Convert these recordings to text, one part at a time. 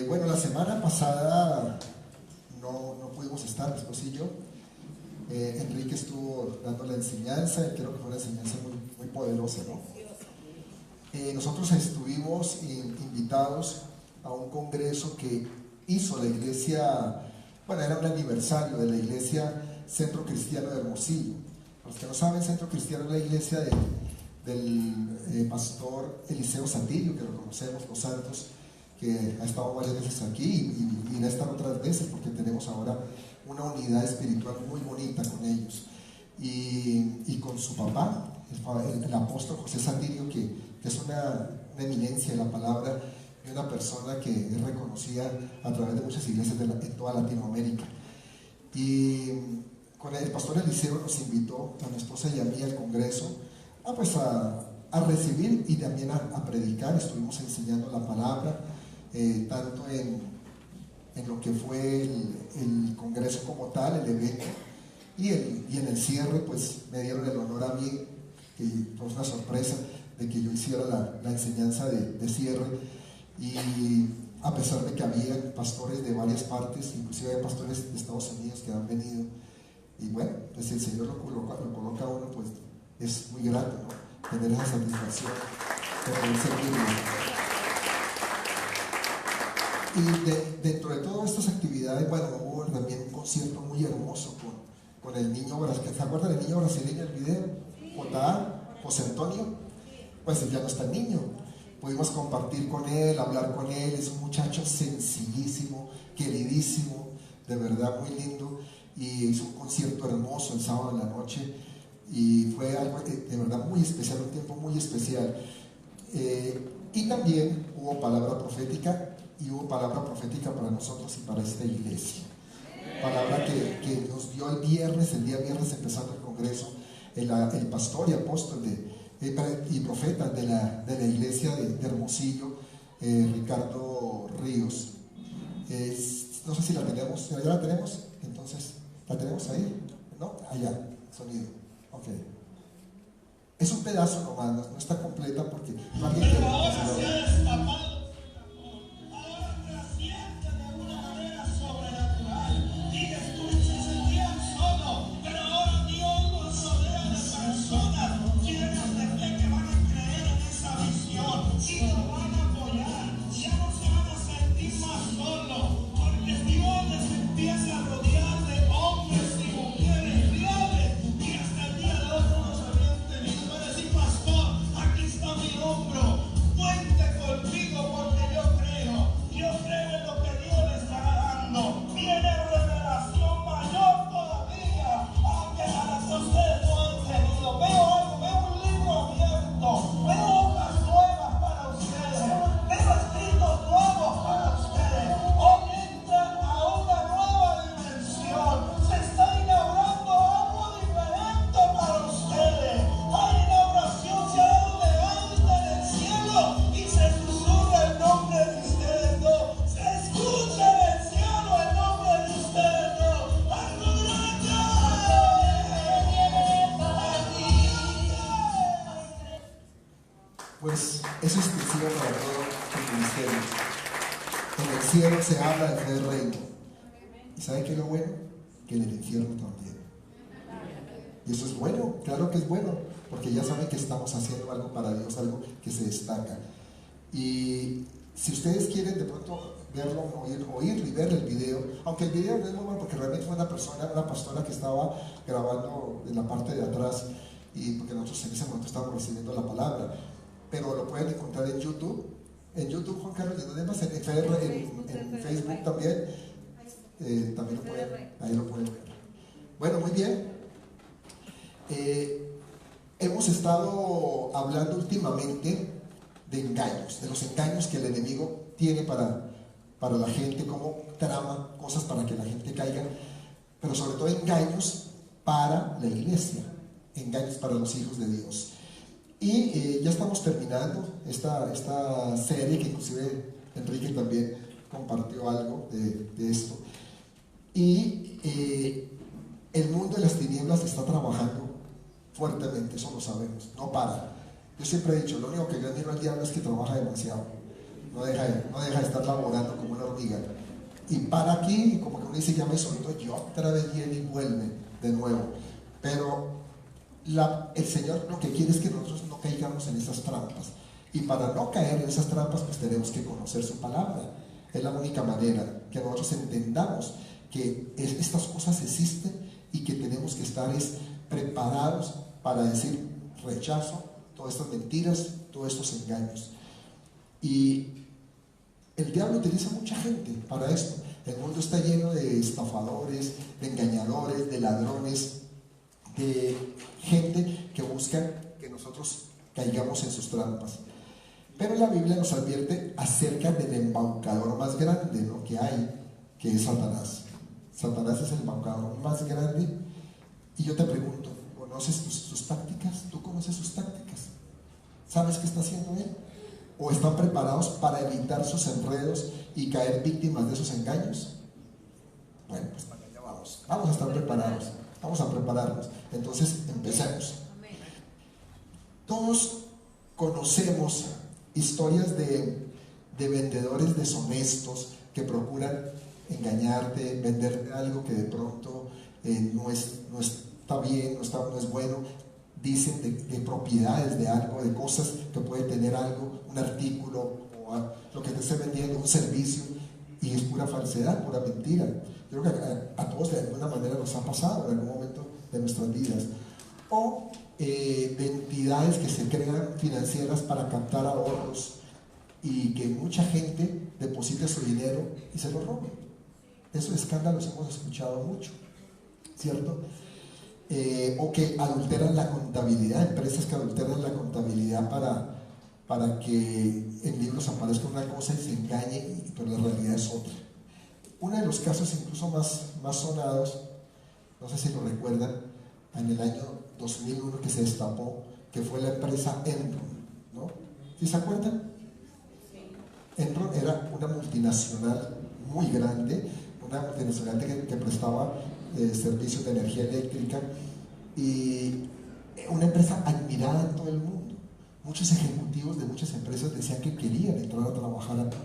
Bueno, la semana pasada no pudimos estar, mi esposo y yo. Enrique estuvo dando la enseñanza y creo que fue una enseñanza muy poderosa, ¿no? Nosotros estuvimos invitados a un congreso que hizo la iglesia, bueno, era un aniversario de la iglesia Centro Cristiano de Hermosillo. Para los que no saben, Centro Cristiano es la iglesia del pastor Eliseo Satirio, que lo conocemos, los santos, que ha estado varias veces aquí y irá a estar otras veces porque tenemos ahora una unidad espiritual muy bonita con ellos y con su papá, el apóstol José Satirio, que es una eminencia en la palabra y una persona que es reconocida a través de muchas iglesias en toda Latinoamérica. Y con el pastor Eliseo nos invitó a mi esposa y a mí al congreso a recibir y también a predicar. Estuvimos enseñando la palabra, tanto en lo que fue el congreso como tal, el evento, y en el cierre pues me dieron el honor a mí, que fue una sorpresa, de que yo hiciera la enseñanza de cierre. Y a pesar de que había pastores de varias partes, inclusive hay pastores de Estados Unidos que han venido, y bueno, pues si el Señor lo coloca a uno, pues es muy grato, ¿no? Tener esa satisfacción de poder servirle. Y dentro de todas estas actividades, bueno, hubo también un concierto muy hermoso con el niño brasileño. ¿Se acuerdan del niño brasileño del video? J.A. José Antonio. Pues ya no está el niño. Pudimos compartir con él, hablar con él. Es un muchacho sencillísimo, queridísimo, de verdad muy lindo. Y hizo un concierto hermoso el sábado en la noche. Y fue algo de verdad muy especial, un tiempo muy especial. Y también hubo palabra profética. Y hubo palabra profética para nosotros y para esta iglesia. Palabra que nos dio el día viernes empezando el congreso, el pastor y apóstol y profeta de la iglesia de Hermosillo, Ricardo Ríos. No sé si la tenemos, ¿ya la tenemos? Entonces, ¿la tenemos ahí? ¿No? Allá, sonido. Ok. Es un pedazo nomás, no está completa porque no alguien quiere. Pues eso es exclusivo para todo el ministerio. En el cielo se habla del reino. ¿Y sabe qué es lo bueno? Que en el infierno también. Y eso es bueno, claro que es bueno, porque ya saben que estamos haciendo algo para Dios, algo que se destaca. Y si ustedes quieren de pronto verlo, oír y ver el video, aunque el video no es muy bueno porque realmente fue una pastora que estaba grabando en la parte de atrás, y porque nosotros en ese momento estábamos recibiendo la palabra, pero lo pueden encontrar en YouTube. En YouTube, Juan Carlos, en Facebook también. También ahí lo pueden ver. Bueno, muy bien. Hemos estado hablando últimamente de engaños, de los engaños que el enemigo tiene para la gente, cómo trama cosas para que la gente caiga, pero sobre todo engaños para la iglesia, engaños para los hijos de Dios. Y ya estamos terminando esta serie, que inclusive Enrique también compartió algo de esto. Y el mundo de las tinieblas está trabajando fuertemente, eso lo sabemos, no para. Yo siempre he dicho, lo único que yo admiro al diablo es que trabaja demasiado. no deja de estar laborando como una hormiga. Y para aquí, y como que uno dice, ya me soltó, y otra vez viene y vuelve de nuevo. Pero el Señor lo que quiere es que nosotros no caigamos en esas trampas. Y para no caer en esas trampas, pues tenemos que conocer su palabra. Es la única manera que nosotros entendamos que estas cosas existen y que tenemos que estar preparados para decir rechazo todas estas mentiras, todos estos engaños. Y el diablo utiliza mucha gente para esto. El mundo está lleno de estafadores, de engañadores, de ladrones, de gente que busca que nosotros caigamos en sus trampas. Pero la Biblia nos advierte acerca del embaucador más grande, ¿no?, que hay, que es Satanás. Satanás es el embaucador más grande. Y yo te pregunto, ¿conoces sus tácticas? ¿Tú conoces sus tácticas? ¿Sabes qué está haciendo él? ¿O están preparados para evitar sus enredos y caer víctimas de esos engaños? Bueno, pues para allá vamos. Vamos a estar preparados. Vamos a prepararnos. Entonces, empecemos. Todos conocemos historias de vendedores deshonestos que procuran engañarte, venderte algo que de pronto no está bien, no es bueno. Dicen de propiedades de algo, de cosas que puede tener algo, un artículo o lo que te esté vendiendo, un servicio, y es pura falsedad, pura mentira. Yo creo que a todos de alguna manera nos ha pasado en algún momento de nuestras vidas. O de entidades que se crean financieras para captar ahorros y que mucha gente deposite su dinero y se lo robe. Esos escándalos hemos escuchado mucho, ¿cierto? O que adulteran la contabilidad, empresas que adulteran la contabilidad para que en libros aparezca una cosa y se engañe, pero la realidad es otra. Uno de los casos incluso más sonados, no sé si lo recuerdan, en el año 2001 que se destapó, que fue la empresa Enron, ¿no? ¿Sí se acuerdan? Enron era una multinacional muy grande, una multinacional que prestaba servicios de energía eléctrica, y una empresa admirada en todo el mundo. Muchos ejecutivos de muchas empresas decían que querían entrar a trabajar acá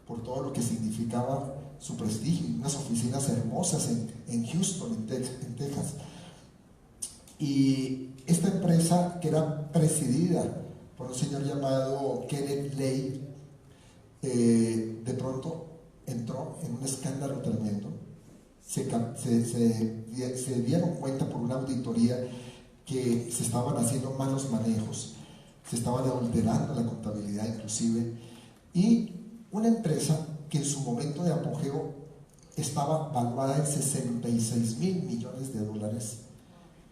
por todo lo que significaba su prestigio, y unas oficinas hermosas en Houston, en Texas. Y esta empresa, que era presidida por un señor llamado Kenneth Lay, de pronto entró en un escándalo tremendo. Se dieron cuenta por una auditoría que se estaban haciendo malos manejos, se estaban adulterando la contabilidad inclusive, y una empresa que en su momento de apogeo estaba valuada en 66,000 millones de dólares,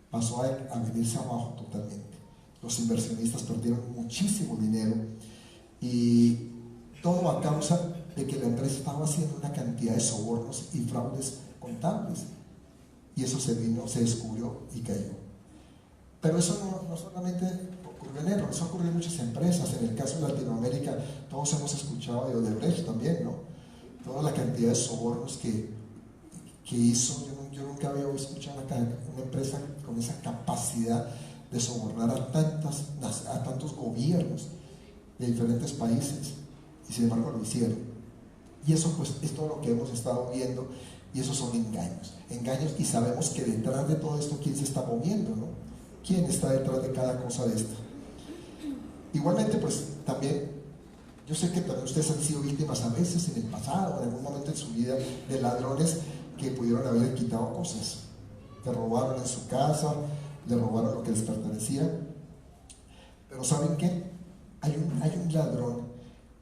pasó a venirse abajo totalmente. Los inversionistas perdieron muchísimo dinero, y todo a causa de que la empresa estaba haciendo una cantidad de sobornos y fraudes contables, y eso se descubrió y cayó. Pero eso no solamente ocurrió en Enron, eso ocurrió en muchas empresas. En el caso de Latinoamérica, todos hemos escuchado de Odebrecht también, ¿no? Toda la cantidad de sobornos que hizo. Yo nunca había escuchado una empresa con esa capacidad de sobornar a tantos gobiernos de diferentes países, y sin embargo lo hicieron. Y eso pues es todo lo que hemos estado viendo, y esos son engaños, y sabemos que detrás de todo esto, ¿quién se está moviendo, no? ¿Quién está detrás de cada cosa de esto? Igualmente, pues también, yo sé que también ustedes han sido víctimas a veces en el pasado, en algún momento en su vida, de ladrones que pudieron haber quitado cosas. Le robaron en su casa, le robaron lo que les pertenecía. Pero ¿saben qué? Hay un ladrón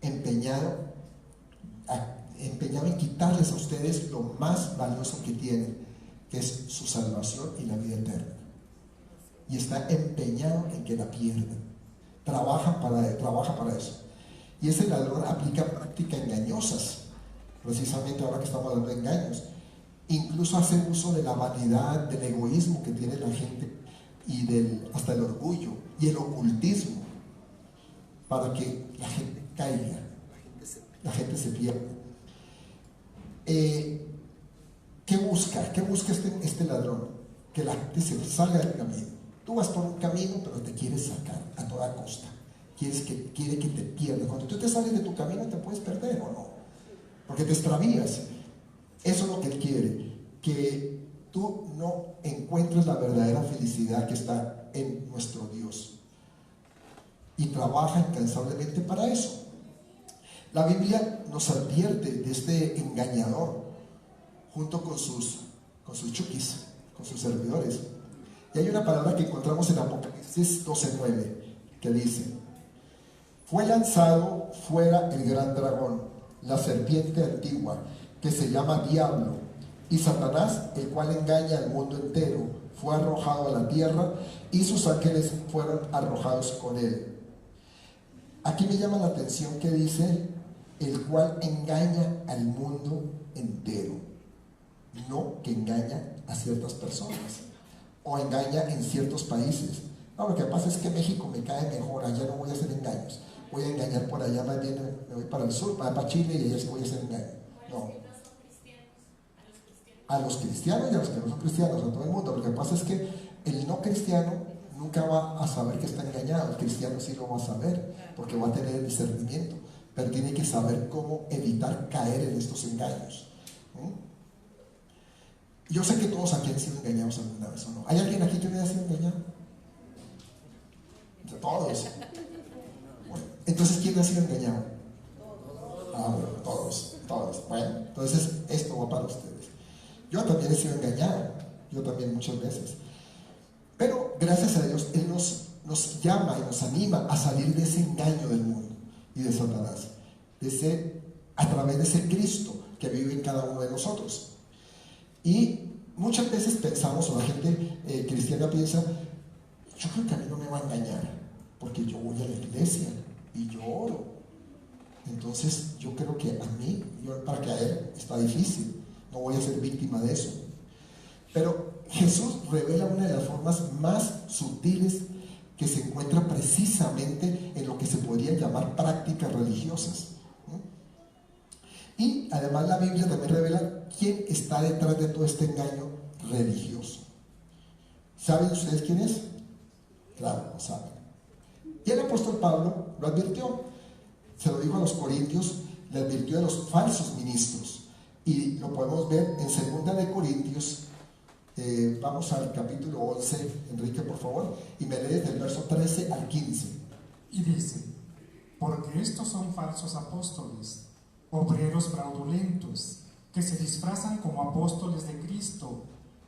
empeñado en quitarles a ustedes lo más valioso que tienen, que es su salvación y la vida eterna. Y está empeñado en que la pierdan. Trabaja para eso. Y ese ladrón aplica prácticas engañosas, precisamente ahora que estamos hablando de engaños. Incluso hace uso de la vanidad, del egoísmo que tiene la gente, y hasta el orgullo y el ocultismo, para que la gente caiga, la gente se pierda. ¿Qué busca este ladrón? Que la gente se salga del camino. Tú vas por un camino, pero te quieres sacar a toda costa. quiere que te pierdas. Cuando tú te sales de tu camino te puedes perder o no, porque te extravías. Eso es lo que Él quiere, que tú no encuentres la verdadera felicidad que está en nuestro Dios, y trabaja incansablemente para eso. La Biblia nos advierte de este engañador junto con sus chukis, con sus servidores. Y hay una palabra que encontramos en Apocalipsis 12:9 que dice: fue lanzado fuera el gran dragón, la serpiente antigua, que se llama Diablo y Satanás, el cual engaña al mundo entero. Fue arrojado a la tierra y sus ángeles fueron arrojados con él. Aquí me llama la atención que dice el cual engaña al mundo entero, no que engaña a ciertas personas o engaña en ciertos países. No, lo que pasa es que México me cae mejor, allá no voy a hacer engaños, voy a engañar por allá, más bien me voy para el sur, para Chile, y allá sí voy a hacer engaños. No, a los cristianos y a los que no son cristianos, a todo el mundo. Lo que pasa es que el no cristiano nunca va a saber que está engañado. El cristiano sí lo va a saber, porque va a tener el discernimiento, pero tiene que saber cómo evitar caer en estos engaños. Yo sé que todos aquí han sido engañados alguna vez, ¿o no? ¿Hay alguien aquí que no haya sido engañado? Todos. Bueno, entonces, ¿quién ha sido engañado? Bueno, todos. Bueno, entonces esto va para ustedes. Yo también he sido engañado, yo también muchas veces. Pero gracias a Dios, Él nos llama y nos anima a salir de ese engaño del mundo y de Satanás, a través de ese Cristo que vive en cada uno de nosotros. Y muchas veces pensamos, o la gente cristiana piensa, yo creo que a mí no me va a engañar, porque yo voy a la iglesia y yo oro. Entonces yo creo que a mí, para caer, está difícil, no voy a ser víctima de eso. Pero Jesús revela una de las formas más sutiles que se encuentra precisamente en lo que se podría llamar prácticas religiosas. Y además la Biblia también revela quién está detrás de todo este engaño religioso. ¿Saben ustedes quién es? Claro, lo saben. Y el apóstol Pablo lo advirtió, se lo dijo a los corintios, le advirtió de los falsos ministros. Y lo podemos ver en 2 de Corintios, vamos al capítulo 11, Enrique, por favor, y me lees del verso 13 al 15. Y dice: porque estos son falsos apóstoles, obreros fraudulentos, que se disfrazan como apóstoles de Cristo,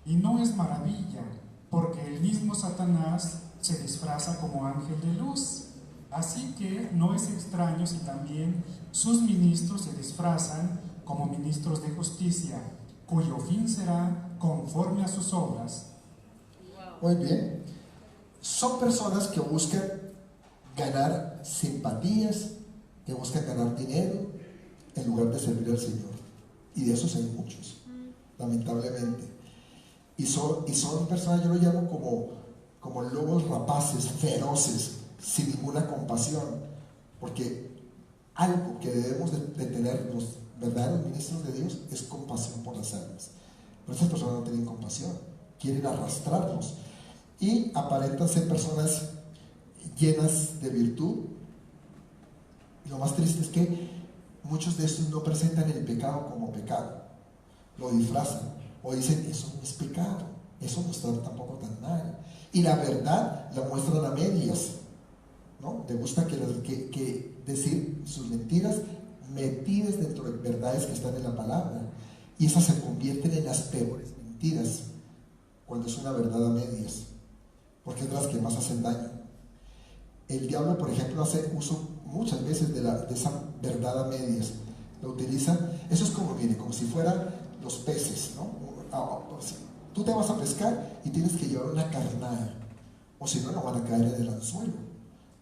y no es maravilla, porque el mismo Satanás se disfraza como ángel de luz. Así que no es extraño si también sus ministros se disfrazan como ministros de justicia, cuyo fin será conforme a sus obras. Muy bien. Son personas que buscan ganar simpatías, que buscan ganar dinero en lugar de servir al Señor. Y de esos hay muchos, lamentablemente. Y son personas, yo lo llamo como lobos rapaces, feroces, sin ninguna compasión. Porque algo que debemos de tener los verdaderos ministros de Dios es compasión por las almas. Pero estas personas no tienen compasión, quieren arrastrarlos y aparentan ser personas llenas de virtud. Y lo más triste es que muchos de estos no presentan el pecado como pecado, lo disfrazan o dicen eso no es pecado, eso no está tampoco tan mal, y la verdad la muestran a medias, ¿no? Le gusta que decir sus mentiras metidas dentro de verdades que están en la palabra, y esas se convierten en las peores mentiras cuando es una verdad a medias, porque es de las que más hacen daño. El diablo, por ejemplo, hace uso muchas veces de esa verdad a medias, lo utiliza. Eso es como si fueran los peces, ¿no? Tú te vas a pescar y tienes que llevar una carnada, o si no, no van a caer en el anzuelo.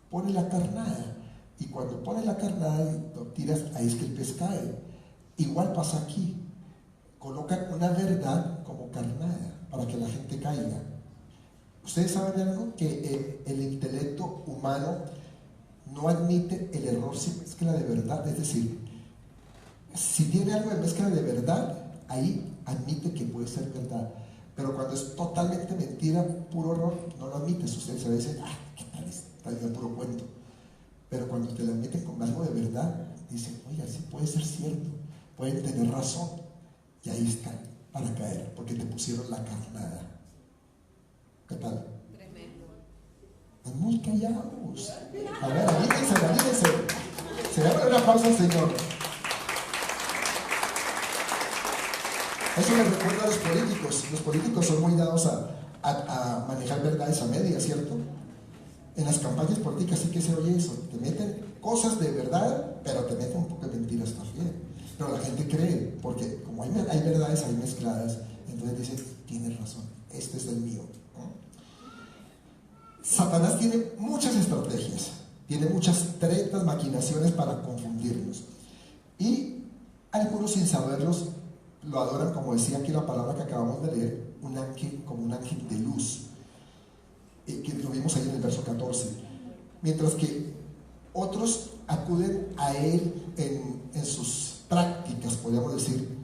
Pone la carnada, y cuando pones la carnada y lo tiras, ahí es que el pez cae. Igual pasa aquí, colocan una verdad como carnada para que la gente caiga. Ustedes saben algo, que el intelecto humano no admite el error sin mezcla de verdad. Es decir, si tiene algo de mezcla de verdad, ahí admite que puede ser verdad, pero cuando es totalmente mentira, puro error, no lo admite. Ustedes a veces dicen, ¿qué tal? Está bien, puro cuento. pero cuando te la meten con algo de verdad, dicen, oiga, sí puede ser cierto, pueden tener razón, y ahí están para caer, porque te pusieron la carnada. ¿Qué tal? Tremendo. Están muy callados. A ver, anímense. Se llama una pausa al Señor. Eso me recuerda a los políticos. Los políticos son muy dados a manejar verdades a medias, ¿cierto? En las campañas políticas sí que se oye eso. Te meten cosas de verdad, pero te meten un poco de mentiras también. Pero la gente cree, porque como hay verdades ahí mezcladas, entonces dicen, tienes razón, este es el mío, ¿no? Satanás tiene muchas estrategias, tiene muchas tretas, maquinaciones para confundirnos. Y algunos, sin saberlos, lo adoran, como decía aquí la palabra que acabamos de leer, un ángel, como un ángel de luz, que lo vimos ahí en el verso 14. Mientras que otros acuden a él en sus prácticas, podríamos decir,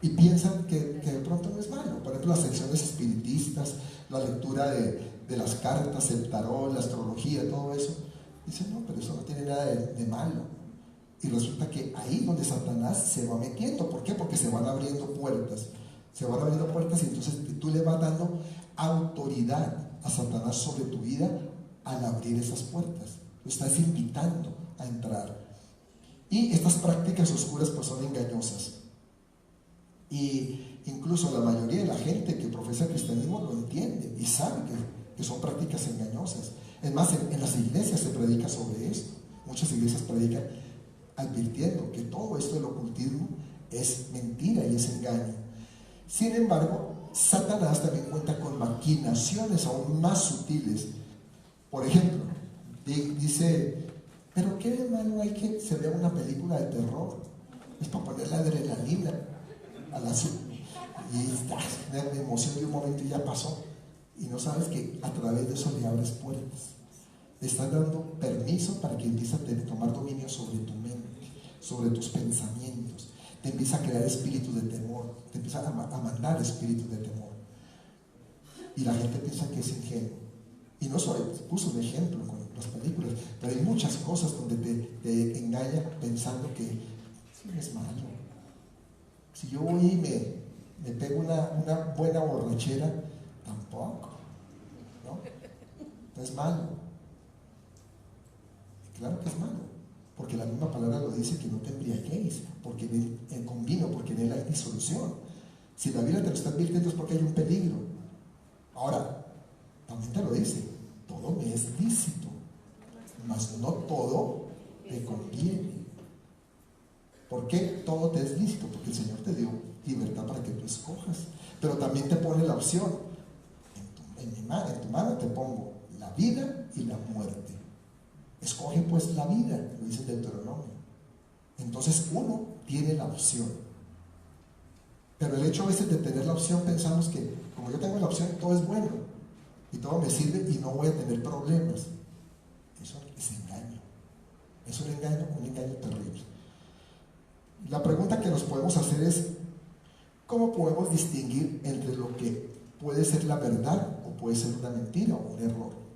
y piensan que de pronto no es malo. Por ejemplo, las secciones espiritistas, la lectura de las cartas, el tarot, la astrología, todo eso. Dicen, no, pero eso no tiene nada de malo. Y resulta que ahí donde Satanás se va metiendo. ¿Por qué? Porque se van abriendo puertas. Se van abriendo puertas y entonces tú le vas dando autoridad a Satanás sobre tu vida al abrir esas puertas. Lo estás invitando a entrar. Y estas prácticas oscuras pues son engañosas. Y incluso la mayoría de la gente que profesa el cristianismo lo entiende y sabe que son prácticas engañosas. Es más, en las iglesias se predica sobre esto. Muchas iglesias predican advirtiendo que todo esto del ocultismo es mentira y es engaño. Sin embargo, Satanás también cuenta con maquinaciones aún más sutiles. Por ejemplo, dice, pero qué de malo hay que se vea una película de terror. Es para poner la adrenalina a la y la emoción de un momento y ya pasó. Y no sabes que a través de eso le abres puertas. Le estás dando permiso para que empiece a tomar dominio sobre tu mente, sobre tus pensamientos. Te empieza a crear espíritus de temor, te empieza a mandar espíritus de temor. Y la gente piensa que es ingenuo. Y no solo puso un ejemplo con las películas, pero hay muchas cosas donde te engaña pensando que sí, es malo. Si yo voy y me pego una buena borrachera, tampoco, ¿no? No es malo. Claro que es malo, porque la misma palabra lo dice, que no te embriaguéis, porque con vino, porque en él hay disolución. Si la Biblia te lo está advirtiendo es porque hay un peligro. Ahora, también te lo dice, todo me es lícito, mas no todo te conviene. ¿Por qué todo te es lícito? Porque el Señor te dio libertad para que tú escojas, pero también te pone la opción. En tu mano te pongo la vida y la muerte. Escoge pues la vida, lo dice el Deuteronomio. Entonces uno tiene la opción. Pero el hecho a veces de tener la opción, pensamos que como yo tengo la opción, todo es bueno y todo me sirve y no voy a tener problemas. Eso es engaño. Es un engaño terrible. La pregunta que nos podemos hacer es, ¿cómo podemos distinguir entre lo que puede ser la verdad o puede ser una mentira o un error?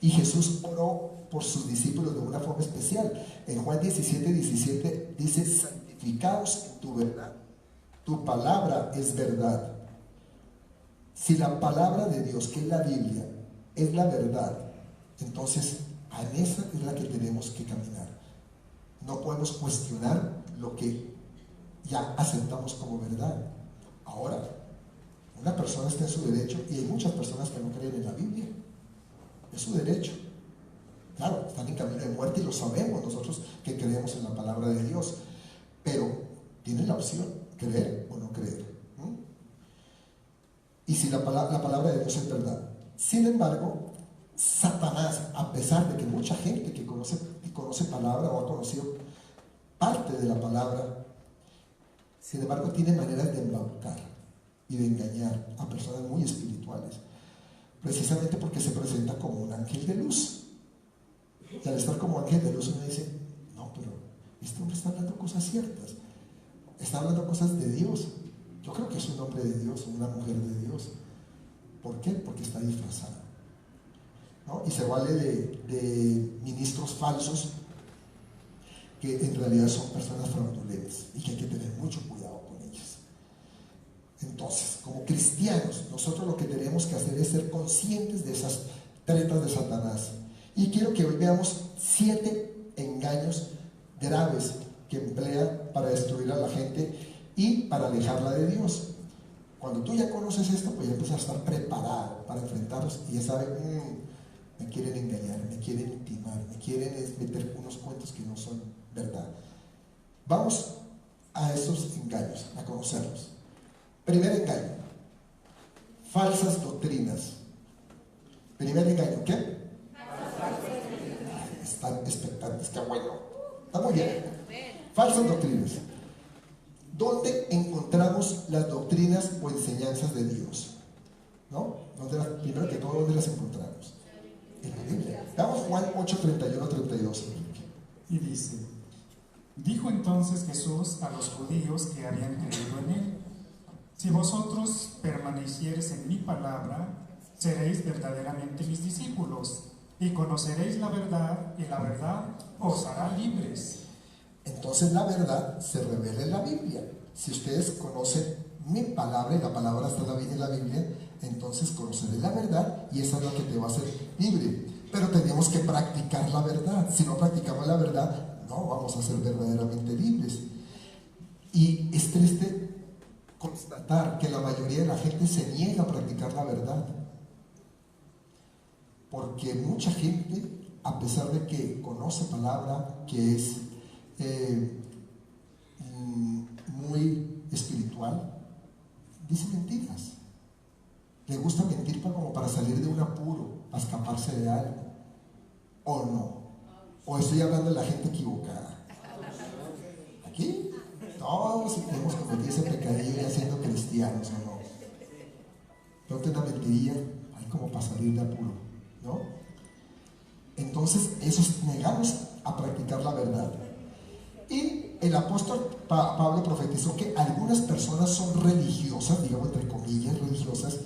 Y Jesús oró por sus discípulos de una forma especial. En Juan 17:17 dice, santificaos en tu verdad. Tu palabra es verdad. Si la palabra de Dios, que es la Biblia, es la verdad, entonces en esa es la que tenemos que caminar. No podemos cuestionar lo que ya aceptamos como verdad. Ahora, una persona está en su derecho, y hay muchas personas que no creen en la Biblia. Es su derecho. Claro, están en camino de muerte y lo sabemos nosotros que creemos en la palabra de Dios. Pero tienen la opción, creer o no creer. Y si la palabra de Dios es verdad. Sin embargo, Satanás, a pesar de que mucha gente que conoce palabra o ha conocido parte de la palabra, sin embargo tiene maneras de embaucar y de engañar a personas muy espirituales, precisamente porque se presenta como un ángel de luz. Y al estar como ángel de luz uno dice, no, pero este hombre está hablando cosas ciertas, está hablando cosas de Dios. Yo creo que es un hombre de Dios, una mujer de Dios. ¿Por qué? Porque está disfrazada. ¿no? Y se vale de ministros falsos que en realidad son personas fraudulentas y que hay que tener mucho cuidado con ellas. Entonces, como cristianos, nosotros lo que tenemos que hacer es ser conscientes de esas tretas de Satanás. Y quiero que hoy veamos 7 engaños graves que emplea para destruir a la gente y para alejarla de Dios. Cuando tú ya conoces esto, pues ya empiezas a estar preparado para enfrentarlos y ya sabes, me quieren engañar, me quieren intimar, me quieren meter unos cuentos que no son verdad. Vamos a esos engaños, a conocerlos. Primer engaño, falsas doctrinas. Primer engaño, ¿qué? Están expectantes, qué bueno. Está muy bien. Falsas doctrinas. ¿Dónde encontramos las doctrinas o enseñanzas de Dios? ¿No? Primero que todo, ¿dónde las encontramos? En la Biblia. Veamos Juan 8, 31, 32. Y dice: dijo entonces Jesús a los judíos que habían creído en él: si vosotros permaneciereis en mi palabra, seréis verdaderamente mis discípulos, y conoceréis la verdad, y la verdad os hará libres. Entonces la verdad se revela en la Biblia. Si ustedes conocen mi palabra, y la palabra está en la Biblia, entonces conoceré la verdad, y esa es la que te va a hacer libre. Pero tenemos que practicar la verdad. Si no practicamos la verdad, no vamos a ser verdaderamente libres. Y es triste constatar que la mayoría de la gente se niega a practicar la verdad, porque mucha gente, a pesar de que conoce palabra, que es muy espiritual, dice mentiras. Le gusta mentir como para salir de un apuro, para escaparse de algo, o no. O estoy hablando de la gente equivocada. Aquí todos hemos cometido ese pecadillo ya siendo cristianos, ¿o no? Pero una mentirilla hay como para salir de apuro, ¿no? Entonces eso es negarnos a practicar la verdad. Y el apóstol Pablo profetizó que algunas personas son religiosas, digamos entre comillas religiosas,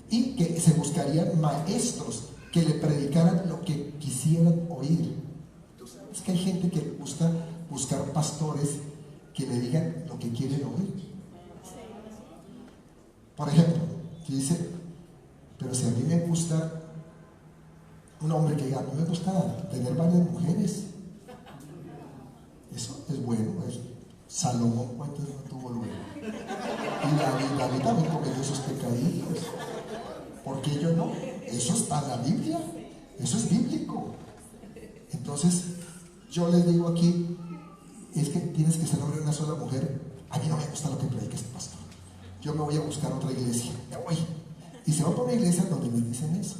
y que se buscarían maestros que le predicaran lo que quisieran oír. Tú sabes que hay gente que le gusta buscar pastores que le digan lo que quieren oír. Por ejemplo, que dice, pero si a mí me gusta un hombre que diga, a mí me gusta tener varias mujeres, eso es bueno. Salomón, ¿cuántas no tuvo luego? Y David también cometió esos pecadillos. ¿Por qué yo no? Eso está en la Biblia, eso es bíblico. Entonces yo les digo aquí, es que tienes que ser hombre de una sola mujer. A mí no me gusta lo que predica este pastor, yo me voy a buscar otra iglesia, me voy. Y se va por una iglesia donde me dicen eso.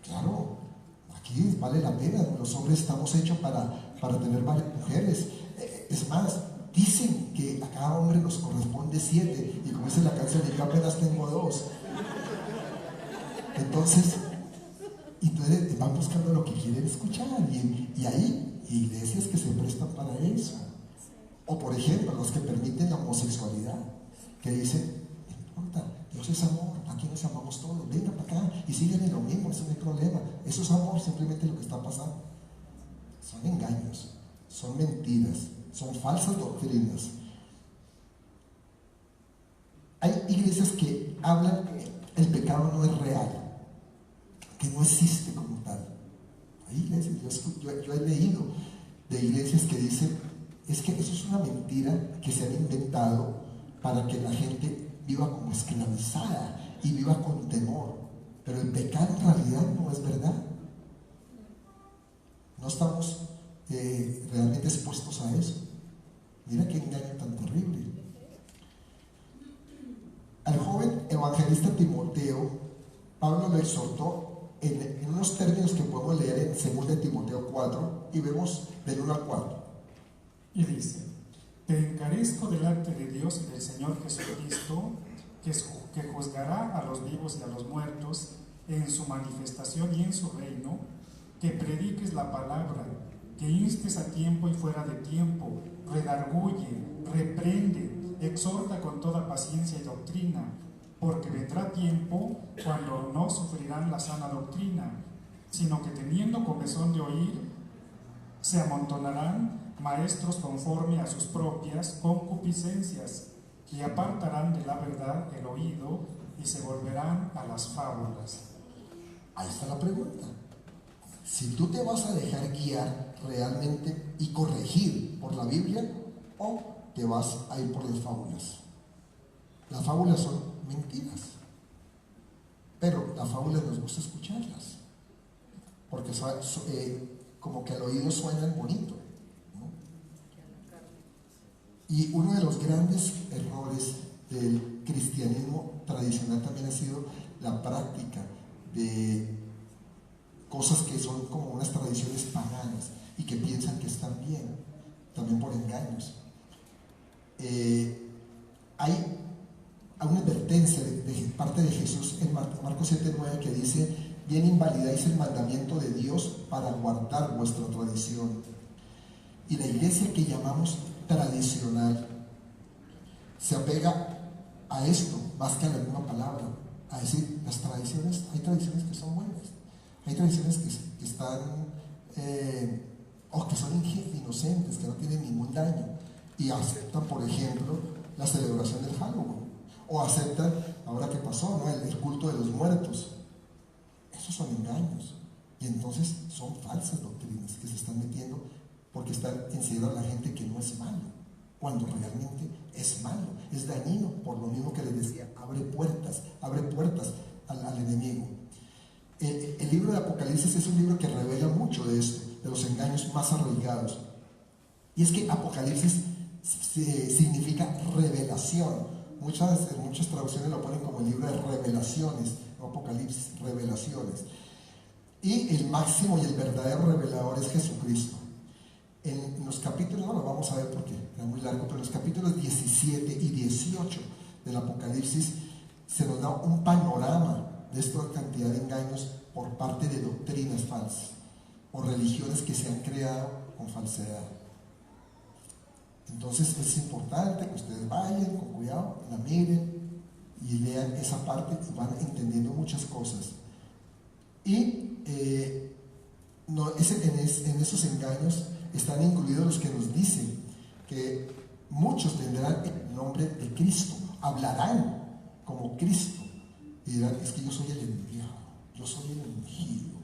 Claro, aquí vale la pena, los hombres estamos hechos para tener varias mujeres. Es más, dicen que a cada hombre nos corresponde 7, y como dice la canción, yo apenas tengo 2. Entonces van buscando lo que quieren escuchar, y hay iglesias que se prestan para eso. O por ejemplo, los que permiten la homosexualidad, que dicen, no importa, Dios es amor, aquí nos amamos todos, venga para acá y siguen en lo mismo, eso no hay problema. Eso es amor, simplemente lo que está pasando. Son engaños, son mentiras, son falsas doctrinas. Hay iglesias que hablan que el pecado no es real, que no existe como tal. Hay iglesias, yo he leído de iglesias que dicen, es que eso es una mentira que se han inventado para que la gente viva como esclavizada y viva con temor. Pero el pecado en realidad no es verdad. No estamos realmente expuestos a eso. Mira qué engaño tan terrible. Al joven evangelista Timoteo, Pablo lo exhortó en unos términos que podemos leer en 2 Timoteo 4, y vemos del 1 al 4. Y dice: te encarezco delante de Dios y del Señor Jesucristo, que juzgará a los vivos y a los muertos en su manifestación y en su reino, que prediques la palabra, que instes a tiempo y fuera de tiempo, redarguye, reprende, exhorta con toda paciencia y doctrina, porque vendrá tiempo cuando no sufrirán la sana doctrina, sino que teniendo comezón de oír, se amontonarán maestros conforme a sus propias concupiscencias, y apartarán de la verdad el oído, y se volverán a las fábulas. Ahí está la pregunta. Si tú te vas a dejar guiar realmente y corregir por la Biblia, o te vas a ir por las fábulas. Las fábulas son mentiras, pero las fábulas nos gusta escucharlas, porque como que al oído suenan bonito, ¿no? Y uno de los grandes errores del cristianismo tradicional también ha sido la práctica de cosas que son como unas tradiciones paganas y que piensan que están bien, también por engaños. Hay una advertencia de parte de Jesús en Marcos 7:9 que dice: bien invalidáis el mandamiento de Dios para guardar vuestra tradición. Y la iglesia que llamamos tradicional se apega a esto más que a la misma palabra, a decir, las tradiciones, hay tradiciones que son buenas, hay tradiciones que están o que son inocentes, que no tienen ningún daño, y aceptan, por ejemplo, la celebración del Halloween, o aceptan, ahora que pasó, ¿no?, el culto de los muertos. Esos son engaños, y entonces son falsas doctrinas que se están metiendo porque están enseñando a la gente que no es malo, cuando realmente es malo, es dañino. Por lo mismo que les decía, abre puertas al enemigo. El libro de Apocalipsis es un libro que revela mucho de esto, de los engaños más arraigados. Y es que Apocalipsis significa revelación. Muchas traducciones lo ponen como el libro de revelaciones, no Apocalipsis, revelaciones. Y el máximo y el verdadero revelador es Jesucristo. En los capítulos, no lo vamos a ver porque era muy largo, pero en los capítulos 17 y 18 del Apocalipsis se nos da un panorama de esta cantidad de engaños por parte de doctrinas falsas o religiones que se han creado con falsedad. Entonces es importante que ustedes vayan con cuidado, la miren y lean esa parte y van entendiendo muchas cosas. Y en esos engaños están incluidos los que nos dicen que muchos tendrán el nombre de Cristo, hablarán como Cristo y dirán: es que yo soy el enviado, yo soy el ungido,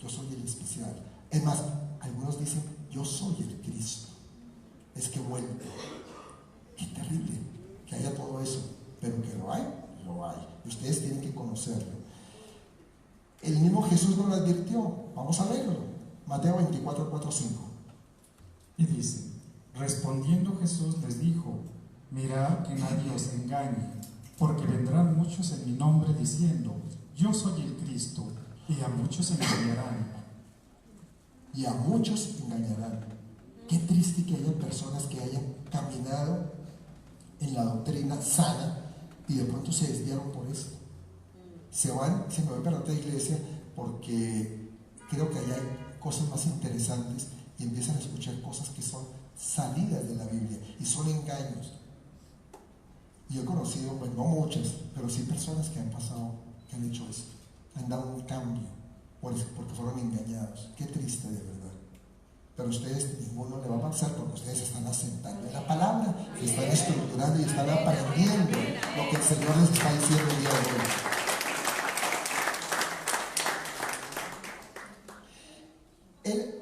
yo soy el especial. Es más, algunos dicen: yo soy el Cristo, es que vuelvo. Qué terrible que haya todo eso, pero que lo hay, lo hay. Y ustedes tienen que conocerlo. El mismo Jesús nos lo advirtió. Vamos a verlo. Mateo 24, 4, 5. Y dice: respondiendo Jesús les dijo: mirad que nadie os engañe, porque vendrán muchos en mi nombre diciendo: yo soy el Cristo, y a muchos engañarán. Y a muchos engañarán. Qué triste que haya personas que hayan caminado en la doctrina sana y de pronto se desviaron por esto. Se me voy para otra iglesia porque creo que allá hay cosas más interesantes y empiezan a escuchar cosas que son salidas de la Biblia y son engaños. Y he conocido, pues no muchas, pero sí personas que han pasado, que han hecho esto, han dado un cambio porque fueron engañados. Qué triste, de verdad. Pero a ustedes ninguno le va a pasar porque ustedes están asentando en la palabra, se están estructurando y están aprendiendo lo que el Señor les está diciendo el día de hoy. Él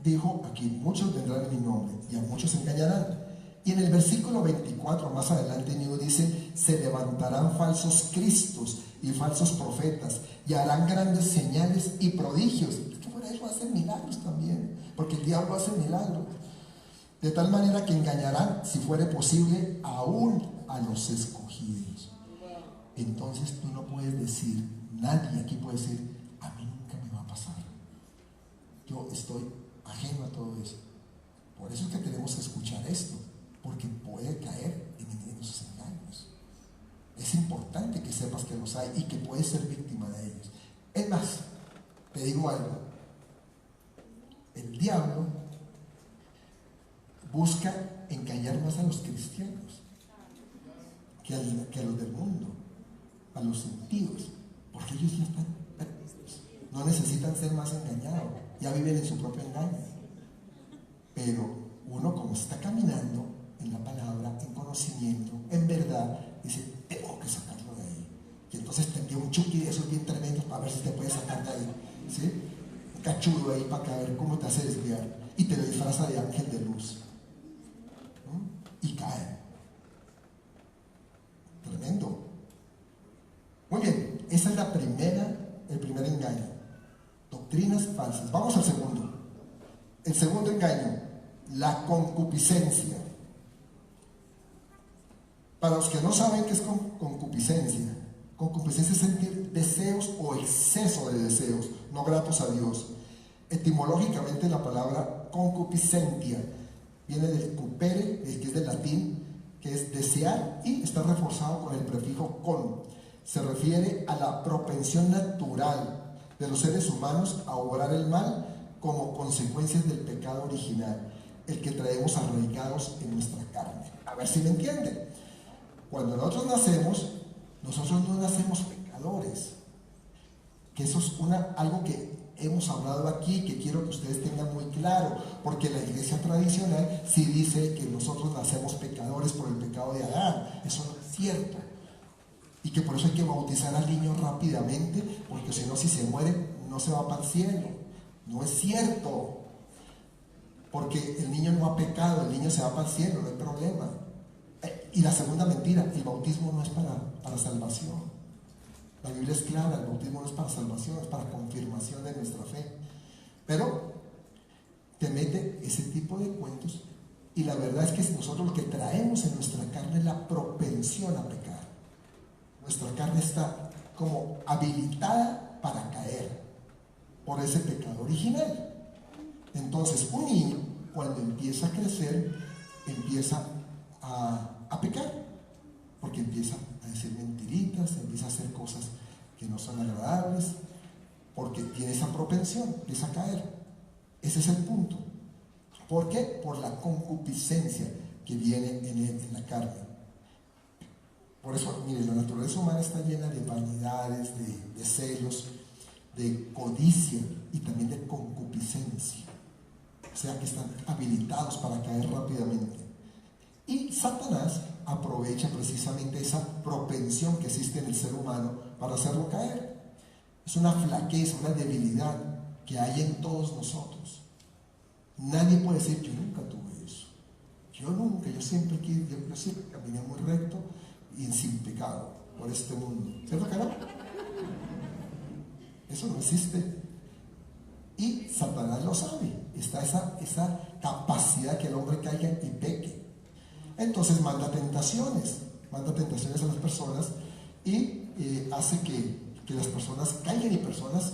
dijo aquí: muchos vendrán en mi nombre y a muchos engañarán. Y en el versículo 24 más adelante dice: se levantarán falsos cristos y falsos profetas y harán grandes señales y prodigios. Es que por eso hacen milagros también, porque el diablo hace milagros, de tal manera que engañarán, si fuere posible, aún a los escogidos. Entonces tú no puedes decir, nadie aquí puede decir: a mí nunca me va a pasar, yo estoy ajeno a todo eso. Por eso es que tenemos que escuchar esto, porque puede caer en esos engaños. Es importante que sepas que los hay y que puedes ser víctima de ellos. Es más, te digo algo: el diablo busca engañar más a los cristianos que a los del mundo, a los sentidos, porque ellos ya están perdidos. no necesitan ser más engañados, ya viven en su propio engaño. Pero uno, como está caminando en la palabra, en conocimiento, en verdad, dice, tengo que sacarlo de ahí. Y entonces te envía un chuki de esos bien tremendos para ver si te puedes sacar de ahí, ¿sí? Un cachudo ahí para ver cómo te hace desviar, y te lo disfraza de ángel de luz, ¿no? Y cae. Tremendo. Muy bien, esa es el primer engaño. Doctrinas falsas. Vamos al segundo. El segundo engaño, la concupiscencia. Para los que no saben qué es concupiscencia es sentir deseos o exceso de deseos no gratos a Dios. Etimológicamente la palabra concupiscentia viene del cupere, que es del latín, que es desear, y está reforzado con el prefijo con. Se refiere a la propensión natural de los seres humanos a obrar el mal como consecuencias del pecado original, el que traemos arraigados en nuestra carne. A ver si me entienden. Cuando nosotros no nacemos pecadores. Que eso es algo que hemos hablado aquí, que quiero que ustedes tengan muy claro, porque la iglesia tradicional sí dice que nosotros nacemos pecadores por el pecado de Adán. Eso no es cierto. Y que por eso hay que bautizar al niño rápidamente, porque si no, si se muere, no se va para el cielo. No es cierto. Porque el niño no ha pecado, el niño se va para el cielo, no hay problema. Y la segunda mentira, el bautismo no es para salvación. La Biblia es clara, el bautismo no es para salvación, es para confirmación de nuestra fe. Pero te mete ese tipo de cuentos, y la verdad es que nosotros lo que traemos en nuestra carne es la propensión a pecar. Nuestra carne está como habilitada para caer por ese pecado original. Entonces, un niño, cuando empieza a crecer, empieza a pecar, porque empieza a decir mentiritas, empieza a hacer cosas que no son agradables, porque tiene esa propensión, empieza a caer. Ese es el punto. ¿Por qué? Por la concupiscencia que viene en la carne. Por eso, mire, la naturaleza humana está llena de vanidades, de celos, de codicia y también de concupiscencia. O sea que están habilitados para caer rápidamente. Y Satanás aprovecha precisamente esa propensión que existe en el ser humano para hacerlo caer. Es una flaqueza, una debilidad que hay en todos nosotros. Nadie puede decir, yo nunca tuve eso. Yo siempre caminé muy recto y sin pecado por este mundo. ¿Cierto que no? Eso no existe. Y Satanás lo sabe. Está esa capacidad que el hombre caiga y peque. Entonces manda tentaciones a las personas, y hace que las personas caigan, y personas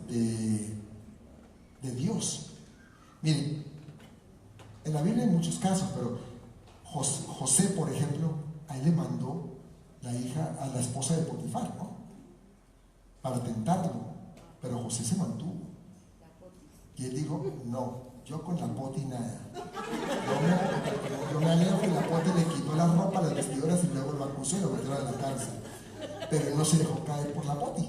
de Dios. Miren, en la Biblia hay muchos casos, pero José, por ejemplo, a él le mandó la hija a la esposa de Potifar, ¿no? Para tentarlo, pero José se mantuvo. Y él dijo, no, yo con la poti nada. Yo me alejo, que la poti le quitó la ropa, las vestiduras, y luego lo acusó y lo metió a la cárcel. Pero él no se dejó caer por la poti.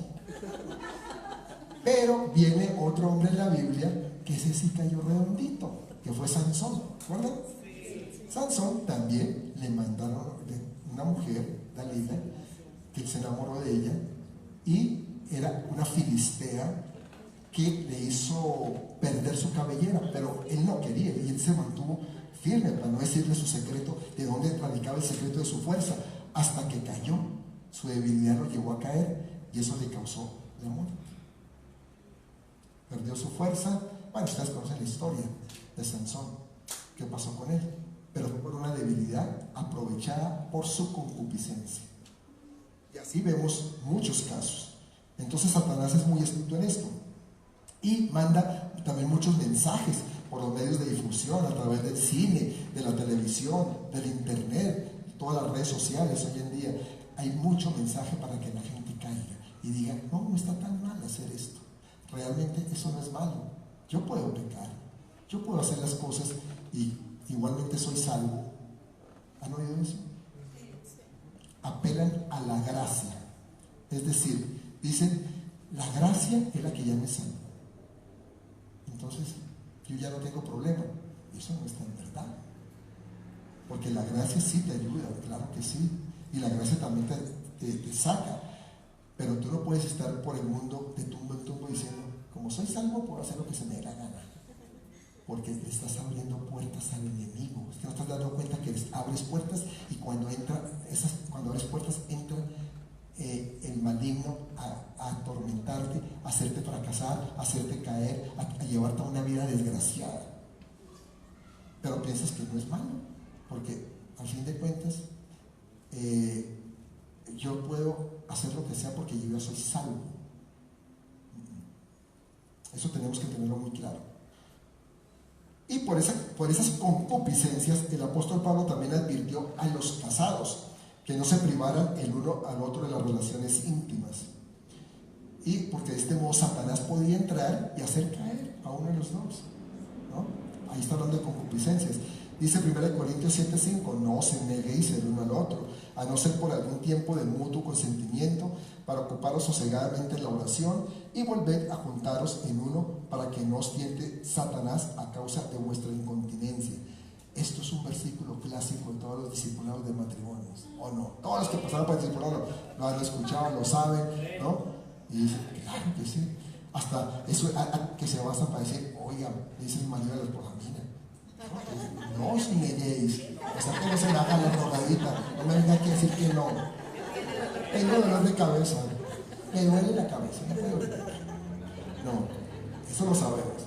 Pero viene otro hombre en la Biblia que ese sí cayó redondito, que fue Sansón, ¿recuerdan? Sansón también le mandaron una mujer, Dalila, que él se enamoró de ella, y era una filistea que le hizo perder su cabellera, pero él no quería, y él se mantuvo firme para no decirle su secreto, de dónde radicaba el secreto de su fuerza, hasta que cayó. Su debilidad lo llevó a caer, y eso le causó la muerte. Perdió su fuerza. Bueno, ustedes conocen la historia de Sansón, qué pasó con él, pero fue por una debilidad aprovechada por su concupiscencia. Y así vemos muchos casos. Entonces Satanás es muy astuto en esto, y manda también muchos mensajes por los medios de difusión, a través del cine, de la televisión, del internet, todas las redes sociales. Hoy en día hay mucho mensaje para que la gente caiga y diga, no está tan mal hacer esto, realmente eso no es malo, yo puedo pecar, yo puedo hacer las cosas y igualmente soy salvo. ¿Han oído eso? Apelan a la gracia, es decir, dicen, La gracia es la que ya me salva. Entonces, yo ya no tengo problema. Eso no es tan verdad. Porque la gracia sí te ayuda, claro que sí. Y la gracia también te saca. Pero tú no puedes estar por el mundo de tumbo en tumbo diciendo, como soy salvo, puedo hacer lo que se me dé la gana. Porque le estás abriendo puertas al enemigo. Es que no estás dando cuenta que abres puertas, y cuando abres puertas entra el maligno a atormentarte, a hacerte fracasar, a hacerte caer, a llevarte a una vida desgraciada. Pero piensas que no es malo, porque al fin de cuentas yo puedo hacer lo que sea porque yo ya soy salvo. Eso tenemos que tenerlo muy claro. Y por esas concupiscencias, el apóstol Pablo también advirtió a los casados que no se privaran el uno al otro de las relaciones íntimas. Y porque de este modo Satanás podía entrar y hacer caer a uno de los dos, ¿no? Ahí está hablando de concupiscencias. Dice 1 Corintios 7:5, no os neguéis el uno al otro, a no ser por algún tiempo de mutuo consentimiento, para ocuparos sosegadamente en la oración, y volved a juntaros en uno, para que no os tiente Satanás a causa de vuestra incontinencia. Esto es un versículo clásico de todos los discipulados de matrimonios, ¿o no? Todos los que pasaron por el discipulado lo han escuchado, lo saben, ¿no? Y dicen, claro que sí. Hasta eso que se basa para decir, oiga, dice el marido de la esposa, mira, no os neguéis, o sea, que no se le haga la rogadita, no me venga aquí a decir que no. Tengo dolor de cabeza, me duele la cabeza, no puedo gritar. No, eso lo sabemos.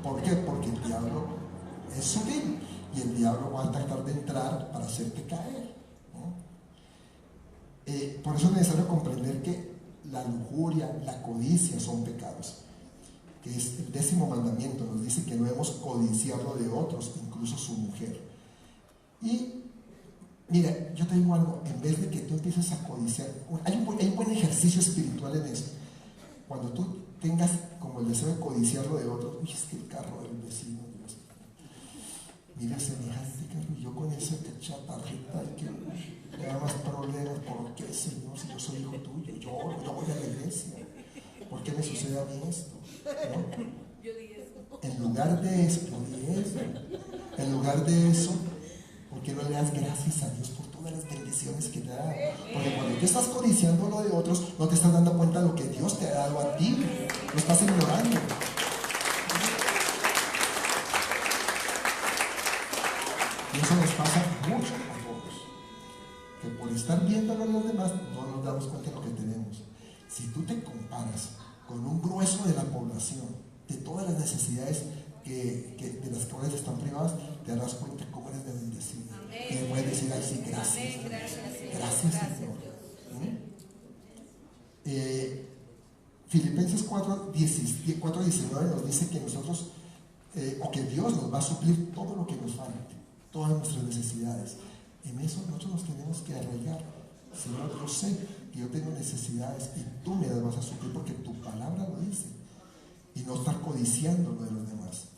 ¿Por qué? Porque el diablo es sutil y el diablo va a tratar de entrar para hacerte caer, ¿no? Por eso es necesario comprender que la lujuria, la codicia son pecados, que es el 10º mandamiento. Nos dice que no debemos codiciar lo de otros, incluso su mujer. Y mira, yo te digo algo, en vez de que tú empieces a codiciar, hay un buen ejercicio espiritual en eso. Cuando tú tengas como el deseo de codiciar lo de otros, uy, es que el carro del vecino, Dios, mira semejante carro, y yo con esa chatarrita y que me da más problemas. ¿Por qué, Señor? Si yo soy hijo tuyo, yo voy a la iglesia, ¿por qué me sucede a mí esto? ¿No? En lugar de eso, ¿por qué no le das gracias a Dios por todas las bendiciones que te da? Porque cuando tú estás codiciando lo de otros, no te estás dando cuenta de lo que Dios te ha dado a ti, lo estás ignorando. Y eso nos pasa mucho a todos, que por estar viéndolo a los demás no nos damos cuenta de lo que tenemos. Si tú te comparas con un grueso de la población, de todas las necesidades de las cuales están privadas, te darás cuenta cómo eres de bendecido. Y puedes decir, ay, sí, gracias Señor. Filipenses 4:19 nos dice que nosotros, o que Dios nos va a suplir todo lo que nos falte, todas nuestras necesidades. En eso nosotros nos tenemos que arraigar. Señor, yo sé que yo tengo necesidades y tú me las vas a suplir porque tu palabra lo dice. Y no estar codiciando lo de los demás.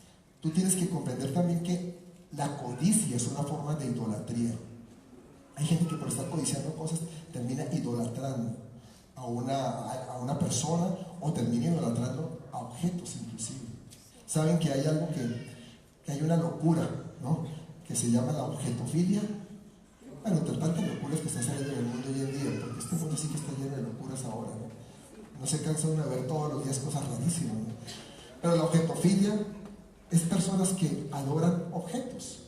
Tú tienes que comprender también que la codicia es una forma de idolatría. Hay gente que por estar codiciando cosas termina idolatrando a una persona, o termina idolatrando a objetos inclusive. Saben que hay algo que hay una locura, ¿no?, que se llama la objetofilia. Bueno, entre tantas locuras que están saliendo en el mundo hoy en día, porque este mundo sí que está lleno de locuras ahora, no se cansan de ver todos los días cosas rarísimas, ¿no? Pero la objetofilia es personas que adoran objetos,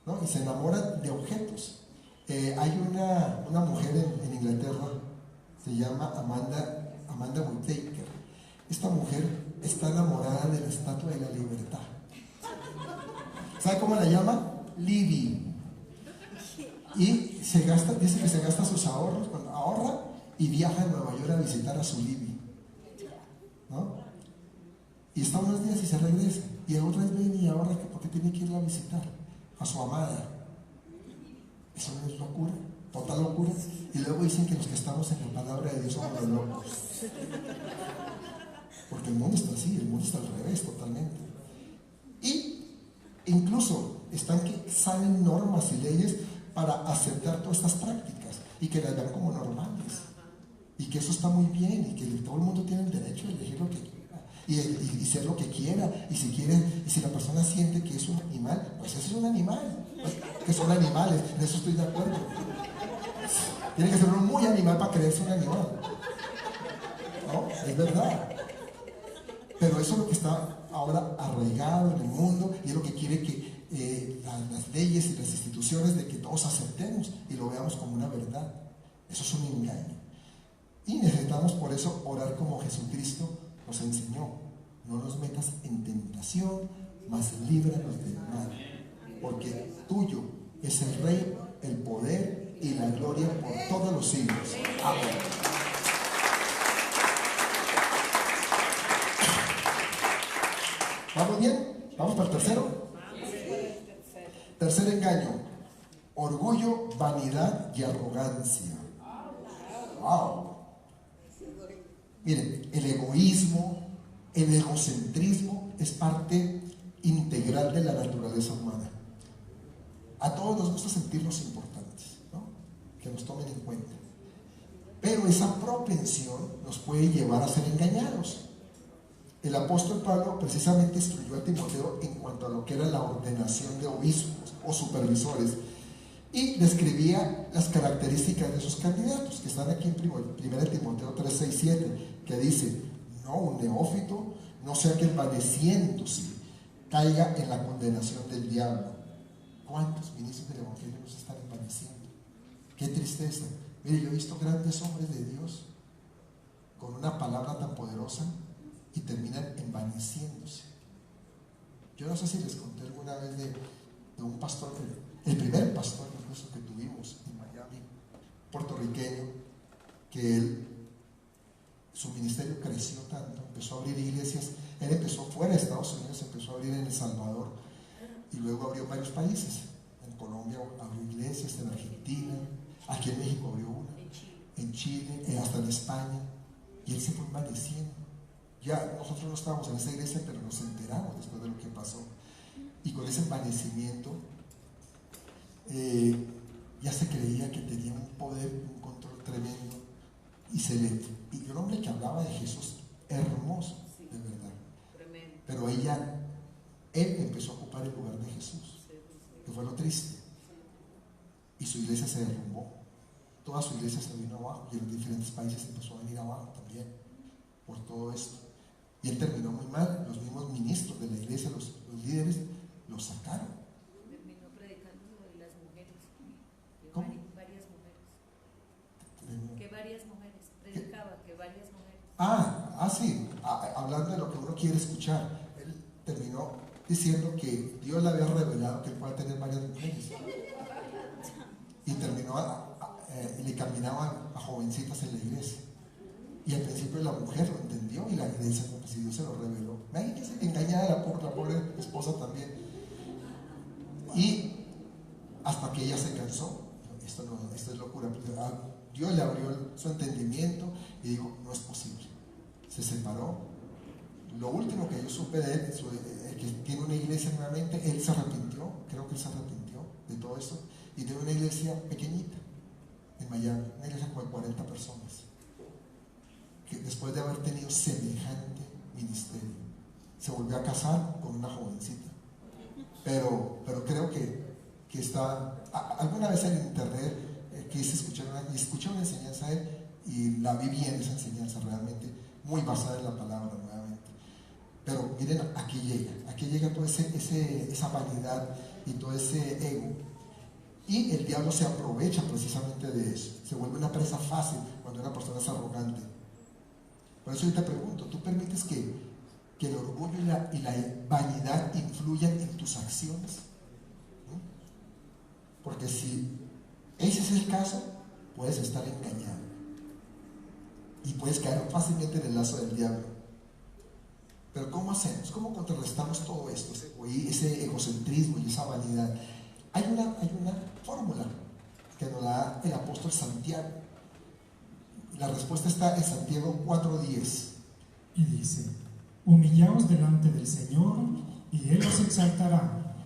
¿no?, y se enamoran de objetos. Hay una mujer en Inglaterra, se llama Amanda Whittaker. Esta mujer está enamorada de la Estatua de la Libertad. ¿Sabe cómo la llama? Libby. Y dice que se gasta sus ahorros, cuando ahorra, y viaja a Nueva York a visitar a su Libby, ¿no? Y está unos días y se regresa, y otra vez viene y ahorra porque tiene que irla a visitar a su amada. Eso no es locura, total locura. Y luego dicen que los que estamos en la palabra de Dios somos los locos, porque el mundo está así, el mundo está al revés totalmente. Y incluso están que salen normas y leyes para aceptar todas estas prácticas y que las vean como normales. y que eso está muy bien, y que todo el mundo tiene el derecho de elegir lo que quiera, y ser lo que quiera, y si la persona siente que es un animal, pues ese es un animal, pues, que son animales, en eso estoy de acuerdo. Tiene que ser uno muy animal para creerse un animal, ¿no? Es verdad. Pero eso es lo que está ahora arraigado en el mundo, y es lo que quiere que las leyes y las instituciones, de que todos aceptemos y lo veamos como una verdad. Eso es un engaño. Y necesitamos por eso orar como Jesucristo nos enseñó: no nos metas en tentación, mas líbranos del mal, porque tuyo es el reino, el poder y la gloria por todos los siglos. Amén. ¿Vamos bien? ¿Vamos para el tercero? Tercer engaño: orgullo, vanidad y arrogancia. ¡Wow! Miren, el egoísmo, el egocentrismo es parte integral de la naturaleza humana. A todos nos gusta sentirnos importantes, ¿no? Que nos tomen en cuenta. Pero esa propensión nos puede llevar a ser engañados. El apóstol Pablo precisamente instruyó a Timoteo en cuanto a lo que era la ordenación de obispos o supervisores, y describía las características de esos candidatos que están aquí en 1 Timoteo 3, 6, 7, que dice: no un neófito, no sea que envaneciéndose caiga en la condenación del diablo. ¿Cuántos ministros del evangelio nos están envaneciendo? Qué tristeza. Mire, yo he visto grandes hombres de Dios con una palabra tan poderosa y terminan envaneciéndose. Yo no sé si les conté alguna vez de un pastor, el primer pastor incluso que tuvimos en Miami, puertorriqueño, que su ministerio creció tanto, empezó a abrir iglesias. Él empezó fuera de Estados Unidos, empezó a abrir en El Salvador, y luego abrió en varios países. En Colombia abrió iglesias, en Argentina, aquí en México abrió una, en Chile, hasta en España, y él se fue envaneciendo. Ya nosotros no estábamos en esa iglesia, pero nos enteramos después de lo que pasó, y con ese envanecimiento ya se creía que tenía un poder, un control tremendo, y un hombre que hablaba de Jesús hermoso, de verdad, pero él empezó a ocupar el lugar de Jesús, que fue lo triste, y su iglesia se derrumbó, toda su iglesia se vino abajo, y en los diferentes países empezó a venir abajo también por todo esto, y él terminó muy mal. Los mismos ministros de la iglesia, los líderes, lo sacaron. Terminó predicando sobre las mujeres, ¿Cómo? Varias mujeres, que varias mujeres, predicaba que varias mujeres. Sí, hablando de lo que uno quiere escuchar, él terminó diciendo que Dios le había revelado que él puede tener varias mujeres, y terminó le caminaban a jovencitas en la iglesia, y al principio la mujer lo entendió, y la iglesia, pues, si Dios se lo reveló, imagínense, engañada la pobre esposa también, y hasta que ella se cansó. Esto es locura. Dios le abrió su entendimiento y dijo: no es posible. Se separó. Lo último que yo supe de él, que tiene una iglesia nuevamente, él se arrepintió, creo que él se arrepintió de todo eso, y tiene una iglesia pequeñita en Miami, una iglesia con 40 personas, que después de haber tenido semejante ministerio, se volvió a casar con una jovencita. Pero creo que está, alguna vez en internet quise escuchar una enseñanza de él, y la vi bien esa enseñanza, realmente muy basada en la palabra nuevamente. Pero miren, aquí llega toda esa vanidad y todo ese ego, y el diablo se aprovecha precisamente de eso, se vuelve una presa fácil cuando una persona es arrogante. Por eso yo te pregunto: ¿tú permites que el orgullo y la vanidad influyan en tus acciones? ¿No? Porque si ese es el caso, puedes estar engañado y puedes caer fácilmente en el lazo del diablo. Pero ¿cómo hacemos? ¿Cómo contrarrestamos todo esto? Ese egocentrismo y esa vanidad. Hay una fórmula que nos da el apóstol Santiago. La respuesta está en Santiago 4:10. Y dice: humillaos delante del Señor y Él os exaltará.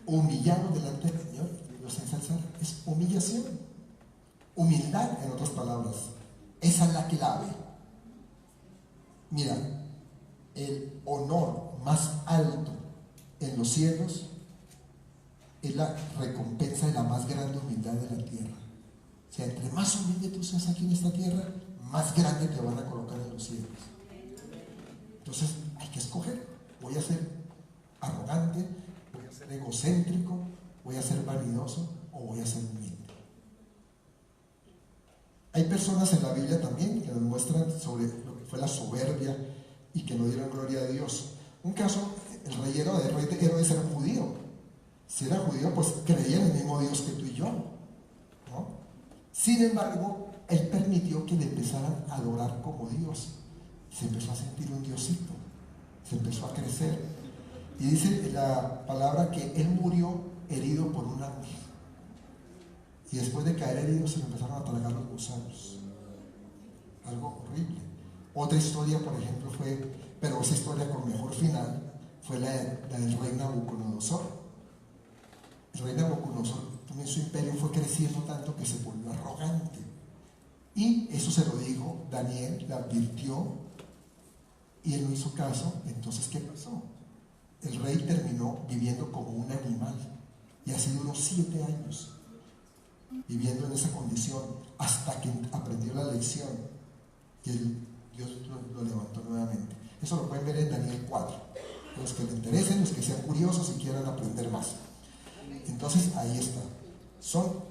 Humillados delante del Señor, los ensalzará. Es humillación. Humildad, en otras palabras. Esa es la clave. Mira, el honor más alto en los cielos es la recompensa de la más grande humildad de la tierra. O sea, entre más humilde tú seas aquí en esta tierra, más grande te van a colocar en los cielos. Entonces hay que escoger. Voy a ser arrogante, voy a ser egocéntrico, voy a ser vanidoso o voy a ser humilde. Hay personas en la Biblia también que nos muestran sobre lo que fue la soberbia y que no dieron gloria a Dios. Un caso, el rey Herodes era un judío. Si era judío, pues creía en el mismo Dios que tú y yo, ¿no? Sin embargo, él permitió que le empezaran a adorar como Dios. Se empezó a sentir un diosito, se empezó a crecer. Y dice la palabra que él murió herido por un ángel. Y después de caer herido se le empezaron a tragar los gusanos. Algo horrible. Otra historia, por ejemplo, pero esa historia con mejor final, fue la del rey Nabucodonosor. El rey Nabucodonosor, también su imperio fue creciendo tanto que se volvió arrogante. Y eso se lo dijo Daniel, le advirtió, y él no hizo caso. Entonces, ¿qué pasó? El rey terminó viviendo como un animal, y así duró 7 años viviendo en esa condición, hasta que aprendió la lección y Dios lo levantó nuevamente. Eso lo pueden ver en Daniel 4, los que les interesen, los que sean curiosos y quieran aprender más. Entonces ahí está. Son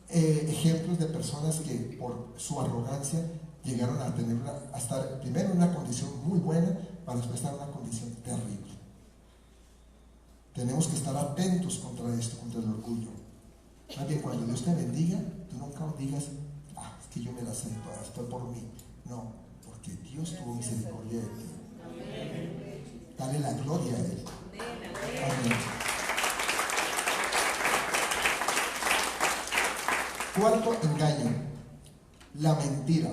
ejemplos de personas que por su arrogancia llegaron a estar primero en una condición muy buena para después estar en una condición terrible. Tenemos que estar atentos contra esto, contra el orgullo. Más bien, cuando Dios te bendiga, tú nunca digas, es que yo me la sé toda, esto es por mí. No, porque Dios tuvo misericordia de ti. Dale la gloria a Él. Amén. Cuarto engaño, la mentira.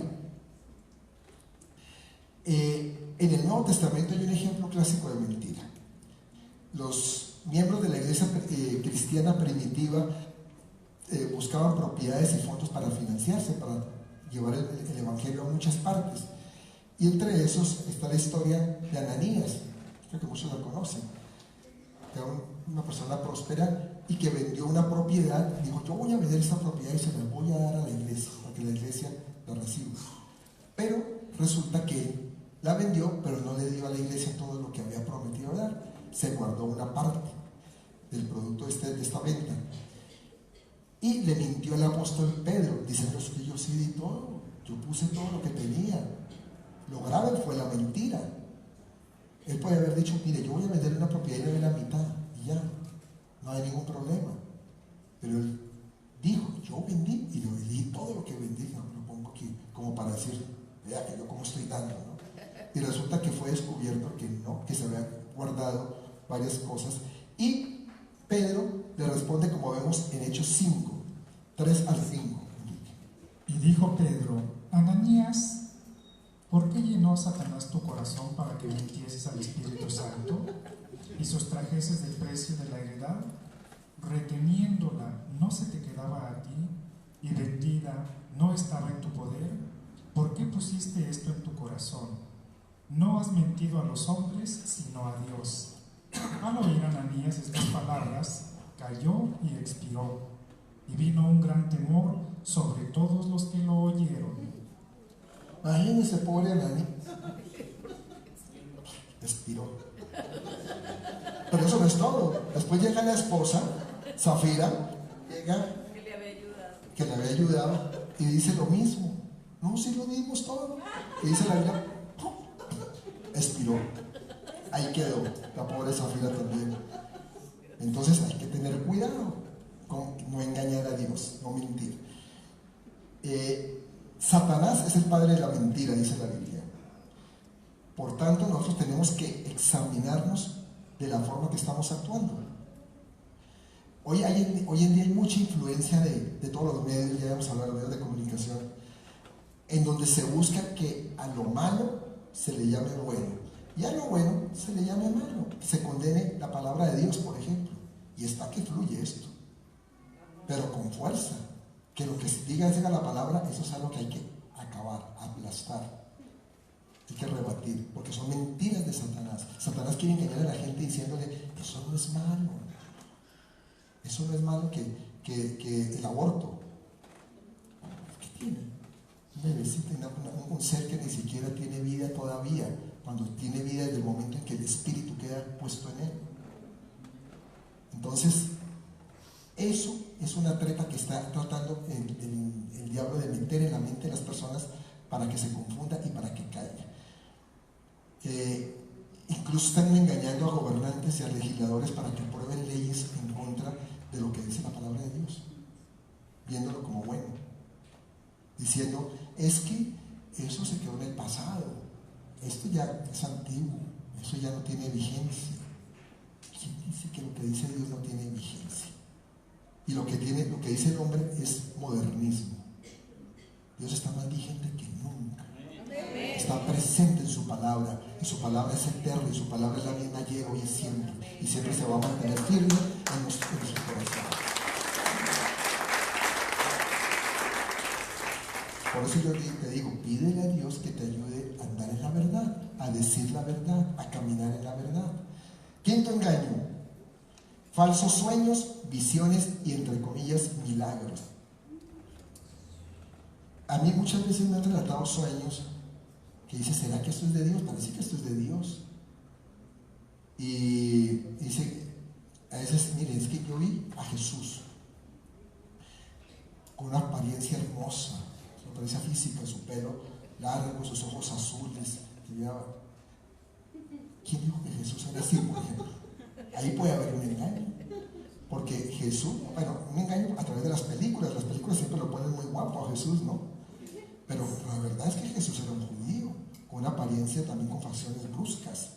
En el Nuevo Testamento hay un ejemplo clásico de mentira. Los miembros de la iglesia cristiana primitiva buscaban propiedades y fondos para financiarse, para llevar el evangelio a muchas partes. Y entre esos está la historia de Ananías, creo que muchos la conocen. Era una persona próspera y que vendió una propiedad. Dijo, yo voy a vender esa propiedad y se la voy a dar a la iglesia, para que la iglesia la reciba. Pero resulta que la vendió, pero no le dio a la iglesia todo lo que había prometido dar. Se guardó una parte del producto de esta venta. Y le mintió al apóstol Pedro, diciendo que yo sí di todo, yo puse todo lo que tenía. Lo grave fue la mentira. Él puede haber dicho, mire, yo voy a vender una propiedad y le doy la mitad, y ya, no hay ningún problema. Pero él dijo, yo vendí y le di todo lo que vendí. No, lo pongo aquí como para decir, vea que yo cómo estoy dando, ¿no? Y resulta que fue descubierto que no, que se había guardado varias cosas. Y Pedro le responde, como vemos en Hechos 5, 3 al 5. Y dijo Pedro, Ananías, ¿por qué llenó Satanás tu corazón para que mintieses al Espíritu Santo y sustrajeses del precio de la heredad? Reteniéndola, ¿no se te quedaba a ti? Y vendida, ¿no estaba en tu poder? ¿Por qué pusiste esto en tu corazón? No has mentido a los hombres, sino a Dios. Al oír Ananías estas palabras, cayó y expiró, y vino un gran temor sobre todos los que lo oyeron. Imagínense, pobre Ananías, expiró. Pero eso no es todo. Después llega la esposa, Zafira, llega, que le había ayudado, y dice lo mismo. No, si lo dimos todo. Y dice la Biblia, expiró. Ahí quedó la pobre Zafira también. Entonces hay que tener cuidado con no engañar a Dios, no mentir. Satanás es el padre de la mentira, dice la Biblia. Por tanto, nosotros tenemos que examinarnos de la forma que estamos actuando. Hoy en día hay mucha influencia de todos los medios, ya hemos hablado de medios de comunicación, en donde se busca que a lo malo se le llame bueno y a lo bueno se le llame malo, se condene la palabra de Dios, por ejemplo. Y está que fluye esto, pero con fuerza, que lo que diga la palabra, eso es algo que hay que acabar, aplastar, hay que rebatir, porque son mentiras de Satanás. Satanás quiere engañar a la gente diciéndole, eso no es malo, eso no es malo que el aborto. ¿Qué tiene? Un bebecito, un ser que ni siquiera tiene vida todavía, cuando tiene vida desde el momento en que el espíritu queda puesto en él. Entonces, eso es una treta que está tratando el diablo de meter en la mente de las personas para que se confunda y para que caiga. Incluso están engañando a gobernantes y a legisladores para que aprueben leyes en contra de lo que dice la palabra de Dios, viéndolo como bueno, diciendo, es que eso se quedó en el pasado, esto ya es antiguo, eso ya no tiene vigencia. ¿Quién dice que lo que dice Dios no tiene vigencia? Y lo que dice el hombre es modernismo. Dios está más vigente que nunca. Está presente en su palabra, y su palabra es eterna, y su palabra es la misma ayer, hoy y siempre se va a mantener firme en nuestro corazón. Por eso yo te digo, pídele a Dios que te ayude a andar en la verdad, a decir la verdad, a caminar en la verdad. Quinto engaño: falsos sueños, visiones y, entre comillas, milagros. A mí muchas veces me han relatado sueños que dice, ¿será que esto es de Dios? Parece que esto es de Dios. Y dice, a veces, miren, es que yo vi a Jesús con una apariencia hermosa, su apariencia física, su pelo largo, sus ojos azules. ¿Quién dijo que Jesús era así, por ejemplo? Ahí puede haber un engaño. Porque Jesús, bueno, un engaño a través de las películas siempre lo ponen muy guapo a Jesús, ¿no? Pero la verdad es que Jesús era un judío, con una apariencia también con facciones bruscas.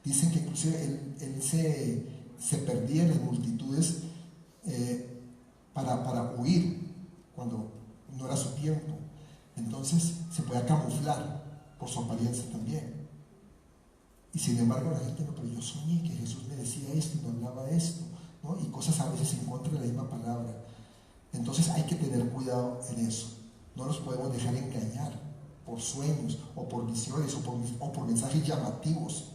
Dicen que inclusive él se perdía en las multitudes para huir cuando no era su tiempo. Entonces se podía camuflar por su apariencia también. Y sin embargo la gente, no, pero yo soñé que Jesús me decía esto y me hablaba de esto, ¿no? Y cosas a veces en contra de la misma palabra. Entonces hay que tener cuidado en eso. No nos podemos dejar engañar por sueños o por visiones o por mensajes llamativos,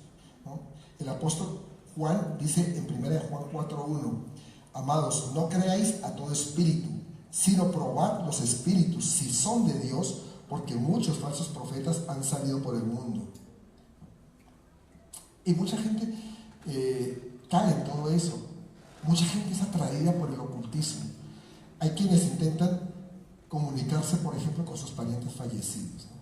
¿no? El apóstol Juan dice en 1 Juan 4:1, amados, no creáis a todo espíritu, sino probad los espíritus si son de Dios, porque muchos falsos profetas han salido por el mundo. Y mucha gente cae en todo eso. Mucha gente es atraída por el ocultismo. Hay quienes intentan comunicarse, por ejemplo, con sus parientes fallecidos, ¿no?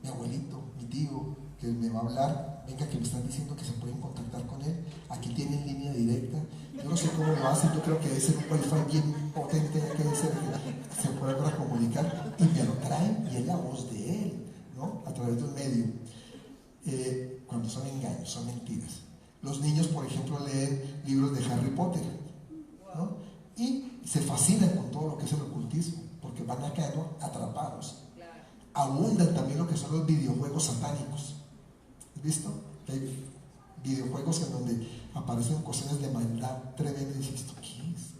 Mi abuelito, mi tío, que me va a hablar, venga, que me están diciendo que se pueden contactar con él, aquí tienen línea directa. Yo no sé cómo lo hacen, yo creo que debe ser un wifi bien potente, que debe ser que se pueda para comunicar, y me lo traen y es la voz de él, ¿no? A través de un medio. Cuando son engaños, son mentiras. Los niños, por ejemplo, leen libros de Harry Potter, ¿no? Y se fascinan con todo lo que es el ocultismo, porque van a quedar atrapados. Abundan también lo que son los videojuegos satánicos. ¿Has visto? Hay videojuegos en donde aparecen cuestiones de maldad tremenda y dices, ¿esto qué es?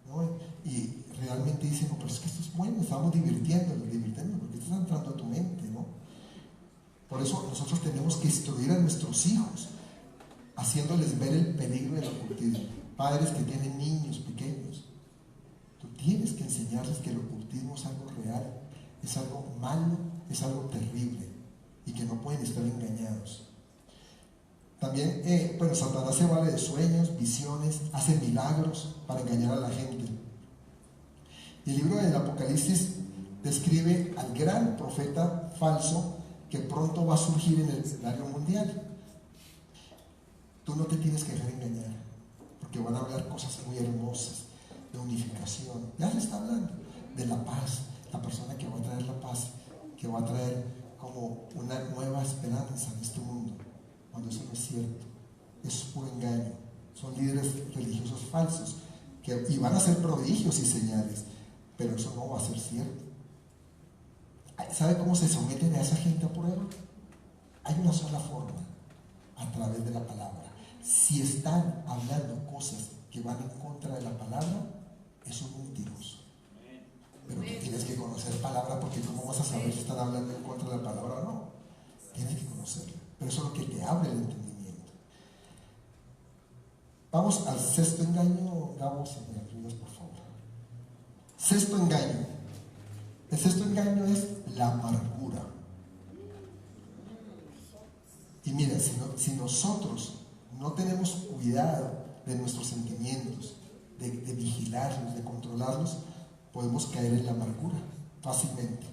¿No? Y realmente dicen, no, pero es que esto es bueno, estamos divirtiéndonos, porque estás entrando a tu mente, ¿no? Por eso nosotros tenemos que instruir a nuestros hijos, haciéndoles ver el peligro del ocultismo. Padres que tienen niños pequeños, tú tienes que enseñarles que el ocultismo es algo real, es algo malo, es algo terrible y que no pueden estar engañados. También, Satanás se vale de sueños, visiones, hace milagros para engañar a la gente. Y el libro del Apocalipsis describe al gran profeta falso que pronto va a surgir en el escenario mundial. Tú no te tienes que dejar engañar, porque van a hablar cosas muy hermosas de unificación. Ya se está hablando de la paz, la persona que va a traer la paz, que va a traer como una nueva esperanza en este mundo, cuando eso no es cierto. Es puro engaño. Son líderes religiosos falsos y van a hacer prodigios y señales, pero eso no va a ser cierto. ¿Sabe cómo se someten a esa gente a prueba? Hay una sola forma, a través de la palabra. Si están hablando cosas que van en contra de la palabra, es un mentiroso. Pero tú tienes que conocer palabra, porque ¿cómo vas a saber si están hablando en contra de la palabra o no? Tienes que conocerla. Pero eso es lo que te abre el entendimiento. Vamos al sexto engaño. Gabo, si me ayudas, por favor. Sexto engaño. El sexto engaño es la amargura. Y mira, si nosotros no tenemos cuidado de nuestros sentimientos, de vigilarlos, de controlarlos, podemos caer en la amargura fácilmente.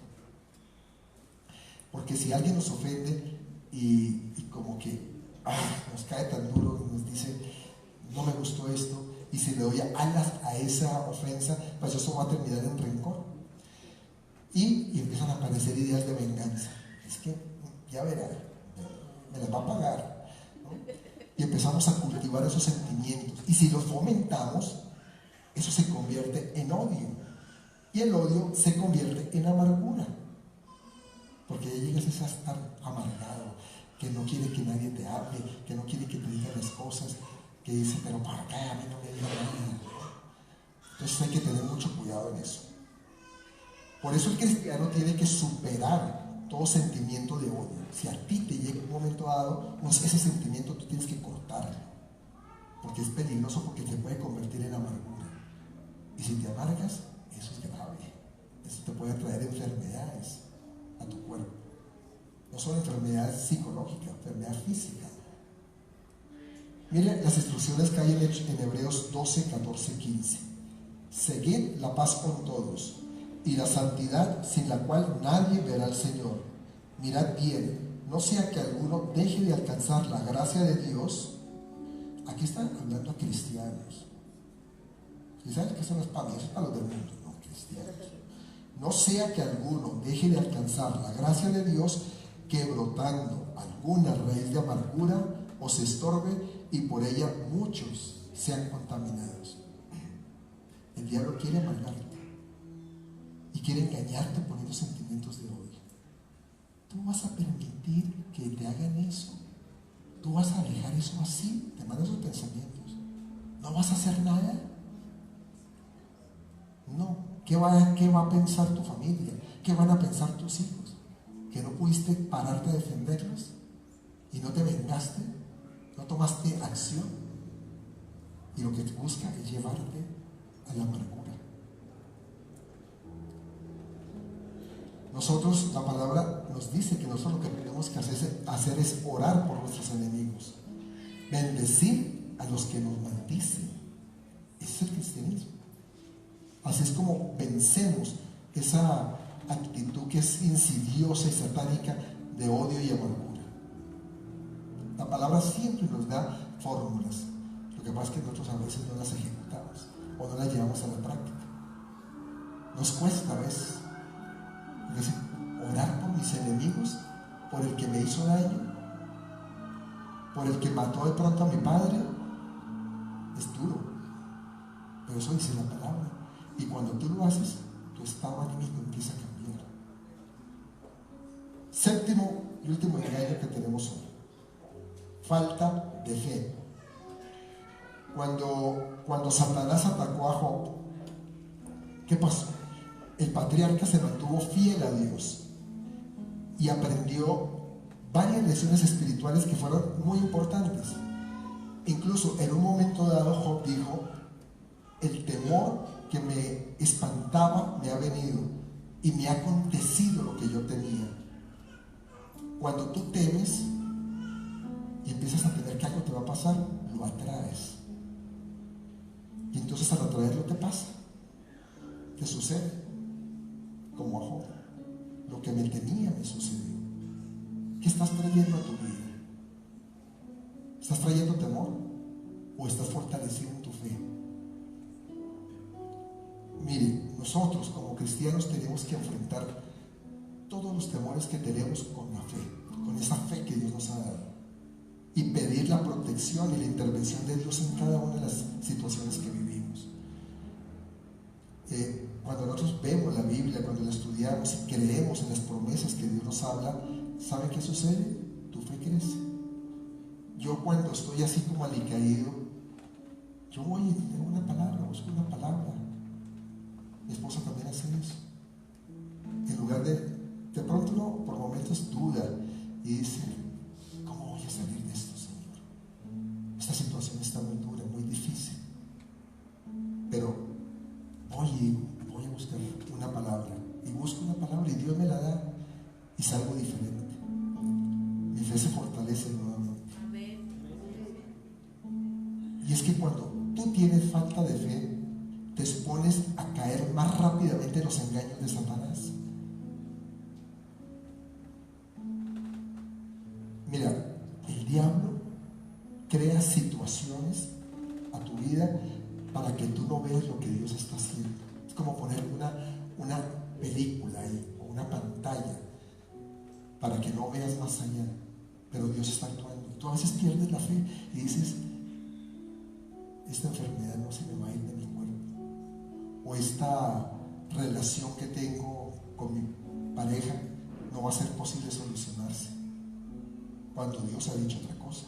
Porque si alguien nos ofende y como que nos cae tan duro y nos dice, no me gustó esto, y si le doy alas a esa ofensa, pues eso va a terminar en rencor. Y empiezan a aparecer ideas de venganza. Es que, ya verá, me las va a pagar, ¿no? Y empezamos a cultivar esos sentimientos. Y si los fomentamos, eso se convierte en odio. Y el odio se convierte en amargura. Porque ya llegas a estar amargado, que no quiere que nadie te hable, que no quiere que te digan las cosas, que dice, pero para qué, a mí no me diga nada. Entonces hay que tener mucho cuidado en eso. Por eso el cristiano tiene que superar todo sentimiento de odio. Si a ti te llega un momento dado, pues ese sentimiento tú tienes que cortarlo, porque es peligroso, porque te puede convertir en amargura. Y si te amargas, eso es grave. Eso te puede traer enfermedades a tu cuerpo. No solo enfermedades psicológicas, enfermedad física. Mire las instrucciones que hay en Hebreos 12, 14, 15. Seguid la paz con todos y la santidad, sin la cual nadie verá al Señor. Mirad bien, no sea que alguno deje de alcanzar la gracia de Dios. Aquí están hablando a cristianos. ¿Y saben que eso no es para mí? Eso es para los del mundo, no cristianos. No sea que alguno deje de alcanzar la gracia de Dios, que brotando alguna raíz de amargura os estorbe y por ella muchos sean contaminados. El diablo quiere amargarte y quiere engañarte poniendo sentimientos de odio. Tú vas a permitir que te hagan eso. Tú vas a dejar eso así, te mandan esos pensamientos. No vas a hacer nada. No. ¿Qué va a pensar tu familia? ¿Qué van a pensar tus hijos? ¿Que no pudiste pararte a defenderlos? ¿Y no te vengaste? ¿No tomaste acción? Y lo que te busca es llevarte a la amargura. Nosotros, la palabra nos dice que nosotros lo que tenemos que hacer es orar por nuestros enemigos, bendecir a los que nos maldicen. Ese es el cristianismo. Así es como vencemos esa actitud que es insidiosa y satánica de odio y amargura. La palabra siempre nos da fórmulas. Lo que pasa es que nosotros a veces no las ejecutamos o no las llevamos a la práctica. Nos cuesta a veces. Es decir, orar por mis enemigos, por el que me hizo daño, por el que mató de pronto a mi padre, es duro. Pero eso dice la palabra. Y cuando tú lo haces, tu estado anímico empieza a cambiar. Séptimo y último engaño que tenemos hoy: falta de fe. Cuando Satanás atacó a Job, ¿qué pasó? El patriarca se mantuvo fiel a Dios y aprendió varias lecciones espirituales que fueron muy importantes. Incluso en un momento dado Job dijo: el temor que me espantaba me ha venido y me ha acontecido lo que yo temía. Cuando tú temes y empiezas a temer que algo te va a pasar, lo atraes. Y entonces al atraerlo te pasa, te sucede. Como a Job, lo que me temía me sucedió. ¿Qué estás trayendo a tu vida? ¿Estás trayendo temor o estás fortaleciendo tu fe? Mire, nosotros como cristianos tenemos que enfrentar todos los temores que tenemos con la fe, con esa fe que Dios nos ha dado, y pedir la protección y la intervención de Dios en cada una de las situaciones que vivimos. Cuando nosotros vemos la Biblia, cuando la estudiamos y creemos en las promesas que Dios nos habla, ¿sabe qué sucede? Tu fe crece. Yo cuando estoy así como alicaído, yo voy y tengo una palabra, busco una palabra. Mi esposa también hacer eso. En lugar de pronto uno por momentos duda y dice, ¿cómo voy a salir de esto, Señor? Esta situación está muy dura, muy difícil. Pero voy a buscar una palabra, y busco una palabra y Dios me la da y salgo diferente. Mi fe se fortalece nuevamente. Y es que cuando tú tienes falta de fe, te expones a caer más rápidamente en los engaños de Satanás. Mira, el diablo crea situaciones a tu vida para que tú no veas lo que Dios está haciendo. Es como poner una película ahí, o una pantalla, para que no veas más allá. Pero Dios está actuando. Tú a veces pierdes la fe y dices, esta enfermedad no se me va a ir de mi cuerpo, o esta relación que tengo con mi pareja no va a ser posible solucionarse, cuando Dios ha dicho otra cosa,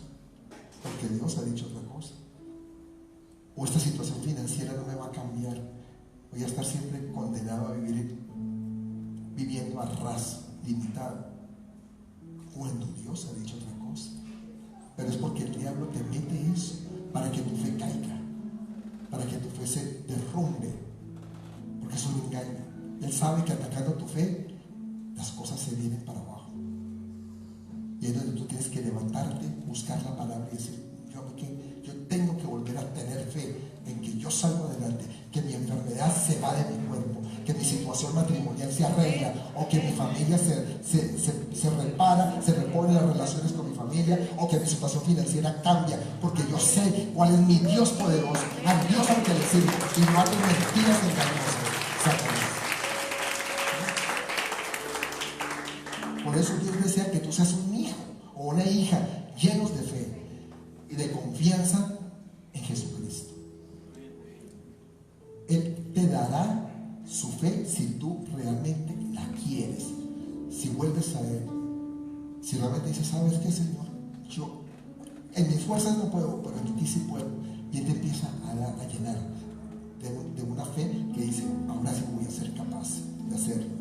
porque Dios ha dicho otra cosa. O esta situación financiera no me va a cambiar, voy a estar siempre condenado a vivir viviendo a ras, limitado, cuando Dios ha dicho otra cosa. Pero es porque el diablo te mete eso para que tu fe caiga, para que tu fe se derrumbe, porque es un engaño. Él sabe que atacando tu fe las cosas se vienen para abajo, y es donde tú tienes que levantarte, buscar la palabra y decir, yo tengo que volver a tener fe en que yo salgo adelante, que mi enfermedad se va de mi cuerpo, que mi situación matrimonial se arregla, o que mi familia se repara, se repone las relaciones con mi familia, o que mi situación financiera cambia, porque yo sé cuál es mi Dios poderoso, al Dios al que le sirvo, y no a tus mentiras engañosas, Satanás. Por eso Dios desea que tú seas un hijo o una hija llenos de fe y de confianza en Jesucristo. Él te dará su fe si tú realmente la quieres, si vuelves a Él, si realmente dices, ¿sabes qué, Señor? Yo en mis fuerzas no puedo, pero en ti sí puedo. Y Él te empieza a llenar de una fe que dice, ahora sí voy a ser capaz de hacerlo.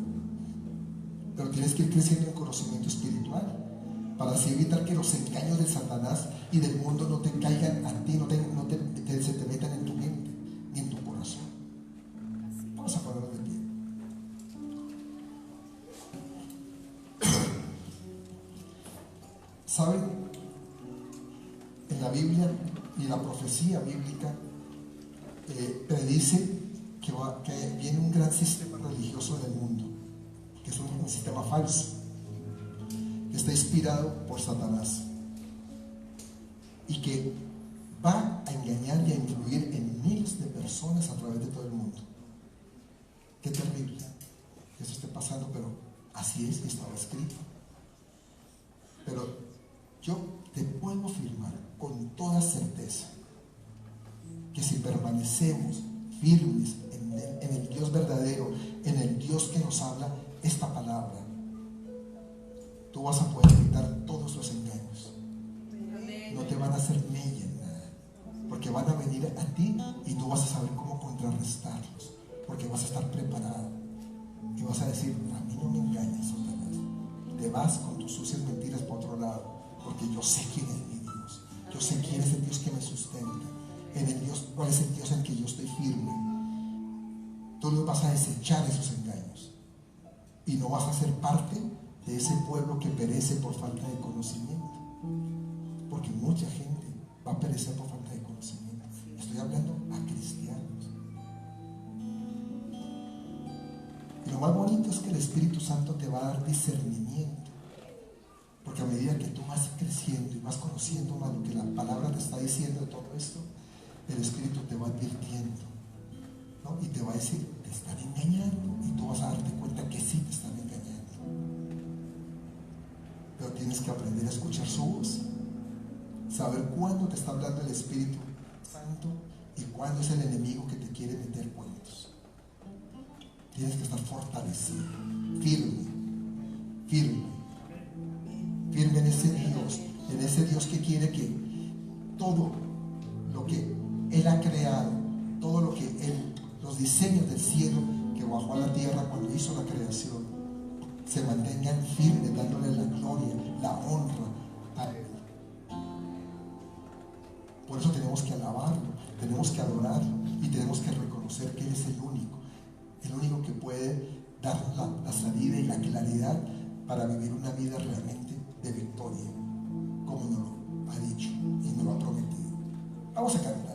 Pero tienes que ir creciendo en conocimiento espiritual para así evitar que los engaños de Satanás y del mundo no te caigan a ti, se te metan en tu mente ni en tu corazón. Vamos a ponernos de pie. ¿Saben? En la Biblia y la profecía bíblica predice que viene un gran sistema religioso en el mundo, que es un sistema falso, que está inspirado por Satanás y que va a engañar y a influir en miles de personas a través de todo el mundo. Qué terrible que eso esté pasando, pero así es, estaba escrito. Pero yo te puedo afirmar con toda certeza que si permanecemos firmes en el Dios verdadero, en el Dios que nos habla esta palabra, tú vas a poder evitar todos los engaños. No te van a hacer mella en nada, porque van a venir a ti y tú vas a saber cómo contrarrestarlos, porque vas a estar preparado y vas a decir, a mí no me engañas, Satanás. Te vas con tus sucias mentiras para otro lado, porque yo sé quién es mi Dios, yo sé quién es el Dios que me sustenta, cuál es el Dios en que yo estoy firme. Tú no vas a desechar esos engaños y no vas a ser parte de ese pueblo que perece por falta de conocimiento, porque mucha gente va a perecer por falta de conocimiento. Estoy hablando a cristianos. Y lo más bonito es que el Espíritu Santo te va a dar discernimiento, porque a medida que tú vas creciendo y vas conociendo más lo que la palabra te está diciendo de todo esto, el Espíritu te va advirtiendo, ¿no? Y te va a decir, te están engañando, y tú vas a darte cuenta que sí te están engañando. Pero tienes que aprender a escuchar su voz, saber cuándo te está hablando el Espíritu Santo y cuándo es el enemigo que te quiere meter cuentos. Tienes que estar fortalecido, firme en ese Dios que quiere que todo lo que Él ha creado, todo lo que los diseños del cielo, que que bajó a la tierra cuando hizo la creación, se mantengan firmes dándole la gloria, la honra a Él. Por eso tenemos que alabarlo, tenemos que adorarlo y tenemos que reconocer que Él es el único que puede dar la salida y la claridad para vivir una vida realmente de victoria, como nos lo ha dicho y nos lo ha prometido. Vamos a cantar.